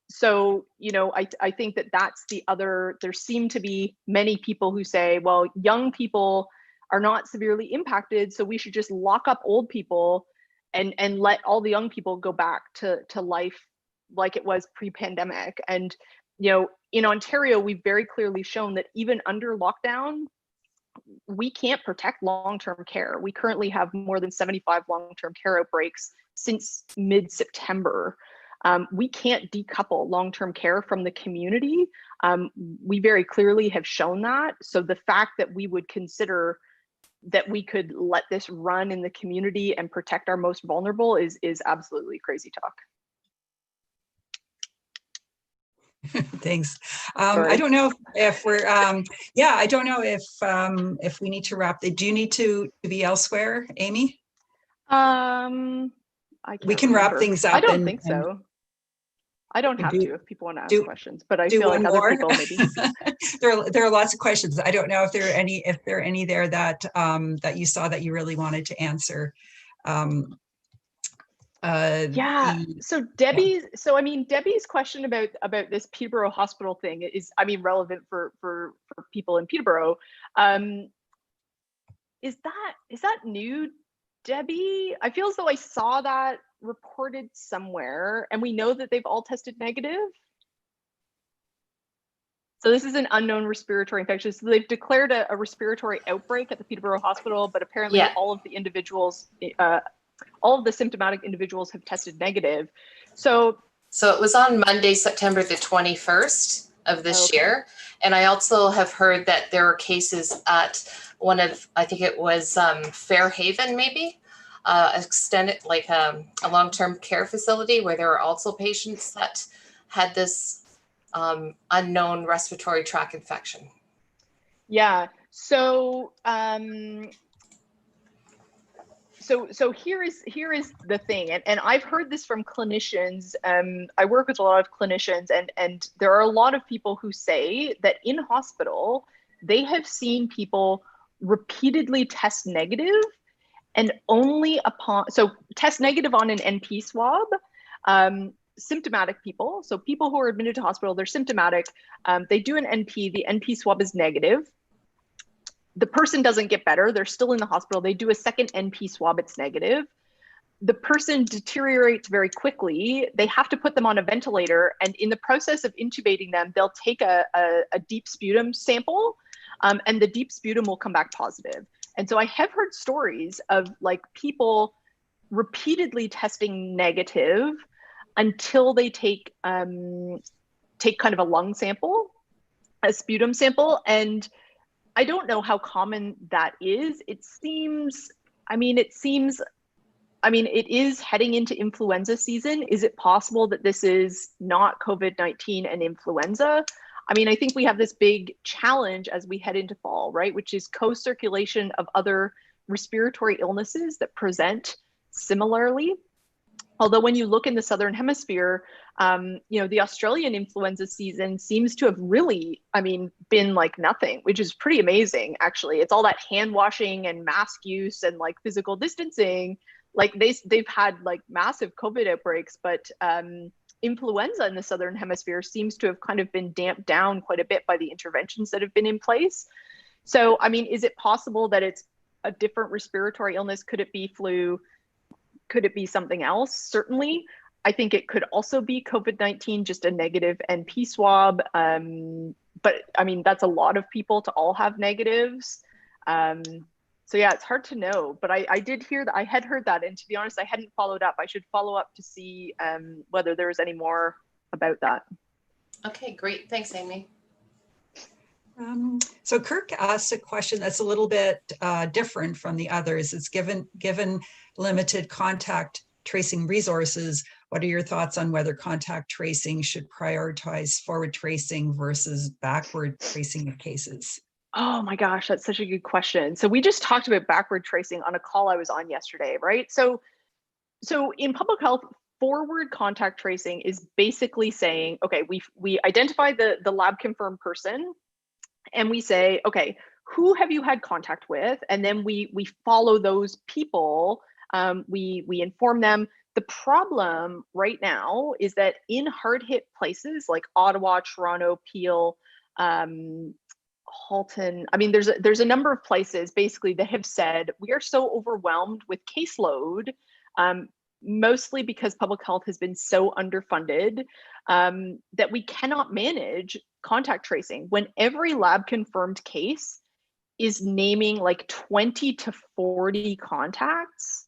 So, I think that that's the other, there seem to be many people who say, well, young people are not severely impacted, so we should just lock up old people and let all the young people go back to life like it was pre-pandemic. And, in Ontario, we've very clearly shown that even under lockdown, we can't protect long-term care. We currently have more than 75 long-term care outbreaks since mid-September. We can't decouple long-term care from the community. We very clearly have shown that. So the fact that we would consider that we could let this run in the community and protect our most vulnerable is absolutely crazy talk. Thanks. I don't know if we're, I don't know if we need to wrap. Do you need to be elsewhere, Amy? We can wrap things up. I don't think so. I don't have to if people want to ask questions, but I feel like other people maybe. There are lots of questions. I don't know if there are any there that that you saw that you really wanted to answer. So Debbie's question about this Peterborough Hospital thing is, relevant for people in Peterborough. Is that new, Debbie? I feel as though I saw that reported somewhere, and we know that they've all tested negative. So this is an unknown respiratory infection. So they've declared a respiratory outbreak at the Peterborough Hospital, but apparently all of the individuals, all of the symptomatic individuals have tested negative. So it was on Monday, September the 21st of this year. And I also have heard that there were cases at one of, I think it was Fairhaven, maybe, extended, like a long-term care facility where there were also patients that had this unknown respiratory tract infection. Yeah. So So here is the thing, and I've heard this from clinicians. I work with a lot of clinicians, and there are a lot of people who say that in hospital they have seen people repeatedly test negative, and only test negative on an NP swab. Symptomatic people, so people who are admitted to hospital, they're symptomatic. They do an NP. The NP swab is negative. The person doesn't get better. They're still in the hospital. They do a second NP swab. It's negative. The person deteriorates very quickly. They have to put them on a ventilator. And in the process of intubating them, they'll take a deep sputum sample, and the deep sputum will come back positive. And so I have heard stories of like people repeatedly testing negative until they take kind of a lung sample, a sputum sample. And I don't know how common that is. It is heading into influenza season. Is it possible that this is not COVID-19 and influenza? I think we have this big challenge as we head into fall, right? Which is co-circulation of other respiratory illnesses that present similarly. Although when you look in the Southern Hemisphere, the Australian influenza season seems to have really, been like nothing, which is pretty amazing, actually. It's all that hand washing and mask use and like physical distancing. Like they've had like massive COVID outbreaks, but influenza in the Southern Hemisphere seems to have kind of been damped down quite a bit by the interventions that have been in place. So, is it possible that it's a different respiratory illness? Could it be flu? Could it be something else? Certainly. I think it could also be COVID-19, just a negative NP swab. But that's a lot of people to all have negatives. So yeah, it's hard to know, but I did hear that. I had heard that. And to be honest, I hadn't followed up. I should follow up to see whether there's any more about that. Okay, great. Thanks, Amy. So Kirk asked a question that's a little bit different from the others. It's given limited contact tracing resources, what are your thoughts on whether contact tracing should prioritize forward tracing versus backward tracing of cases? Oh my gosh, that's such a good question. So we just talked about backward tracing on a call I was on yesterday, right? So in public health, forward contact tracing is basically saying, okay, we identify the lab confirmed person, and we say, okay, who have you had contact with? And then we follow those people. We inform them. The problem right now is that in hard hit places like Ottawa, Toronto, Peel, Halton, I mean, there's a number of places basically that have said we are so overwhelmed with caseload, mostly because public health has been so underfunded, that we cannot manage contact tracing when every lab confirmed case is naming like 20 to 40 contacts.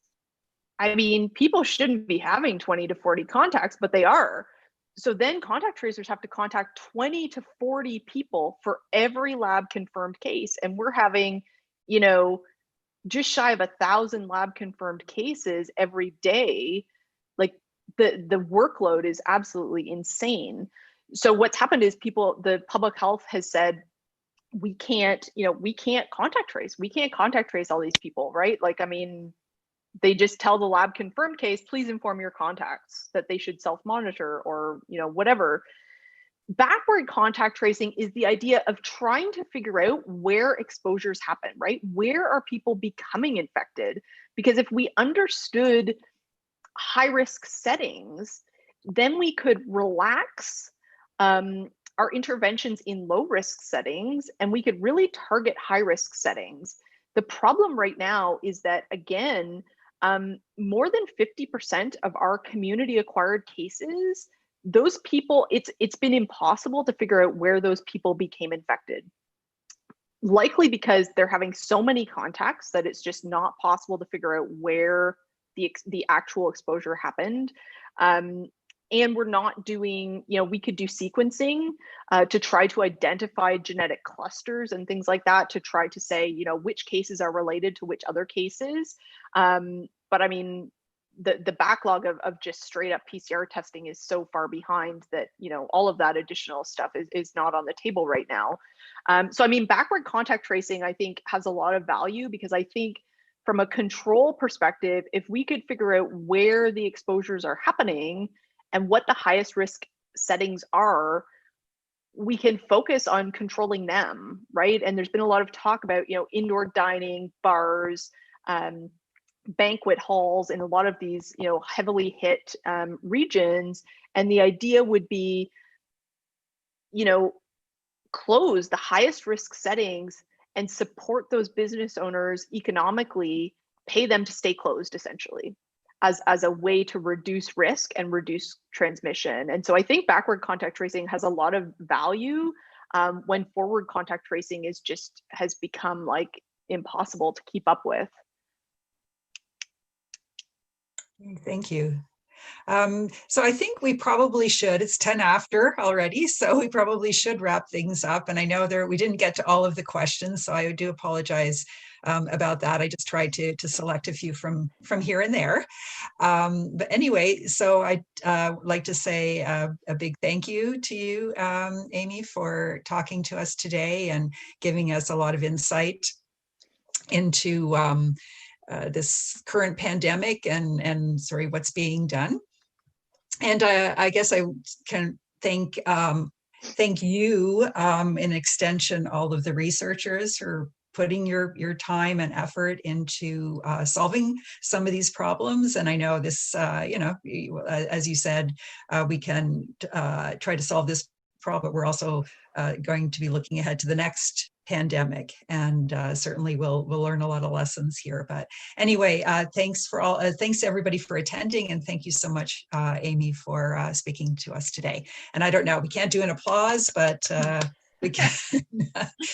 I mean, people shouldn't be having 20 to 40 contacts, but they are. So then contact tracers have to contact 20 to 40 people for every lab confirmed case. And we're having, you know, just shy of 1,000 lab confirmed cases every day. Like the workload is absolutely insane. So what's happened is the public health has said, we can't contact trace. We can't contact trace all these people, right? Like, I mean, they just tell the lab confirmed case, please inform your contacts that they should self-monitor or, you know, whatever. Backward contact tracing is the idea of trying to figure out where exposures happen, right? Where are people becoming infected? Because if we understood high risk settings, then we could relax our interventions in low risk settings, and we could really target high risk settings. The problem right now is that, again, more than 50% of our community acquired cases, those people, it's been impossible to figure out where those people became infected. Likely because they're having so many contacts that it's just not possible to figure out where the actual exposure happened. And we're not doing, you know, we could do sequencing to try to identify genetic clusters and things like that to try to say, you know, which cases are related to which other cases. But I mean, the backlog of just straight up PCR testing is so far behind that, you know, all of that additional stuff is not on the table right now. So I mean, backward contact tracing, I think, has a lot of value, because I think from a control perspective, if we could figure out where the exposures are happening and what the highest risk settings are, we can focus on controlling them, right? And there's been a lot of talk about, you know, indoor dining, bars, banquet halls in a lot of these, you know, heavily hit regions. And the idea would be, you know, close the highest risk settings and support those business owners economically, pay them to stay closed essentially, as a way to reduce risk and reduce transmission. And so I think backward contact tracing has a lot of value when forward contact tracing has become like impossible to keep up with. Thank you. So I think we probably should, it's 10 after already, so we probably should wrap things up. And I know we didn't get to all of the questions, so I do apologize about that. I just tried to select a few from here and there. But anyway, so I'd like to say a big thank you to you, Amy, for talking to us today and giving us a lot of insight into this current pandemic and what's being done. And I guess I can thank you, in extension, all of the researchers who are putting your time and effort into solving some of these problems. And I know this, you know, as you said, we can try to solve this problem, but we're also going to be looking ahead to the next pandemic, and certainly we'll learn a lot of lessons here. But anyway, thanks to everybody for attending, and thank you so much, Amy, for speaking to us today. And I don't know, we can't do an applause, but we can.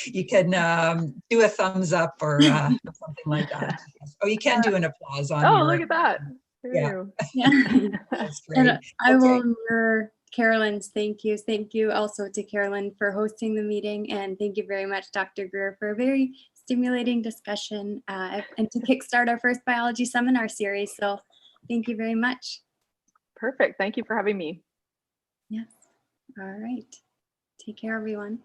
You can do a thumbs up or something like that. Oh, you can do an applause on your. Oh, look at that! Yeah. That's great. And I will mirror Carolyn's thank yous. Thank you also to Carolyn for hosting the meeting, and thank you very much, Dr. Greer, for a very stimulating discussion and to kickstart our first biology seminar series. So Thank you very much. Perfect. Thank you for having me. Yes. All right. Take care, everyone.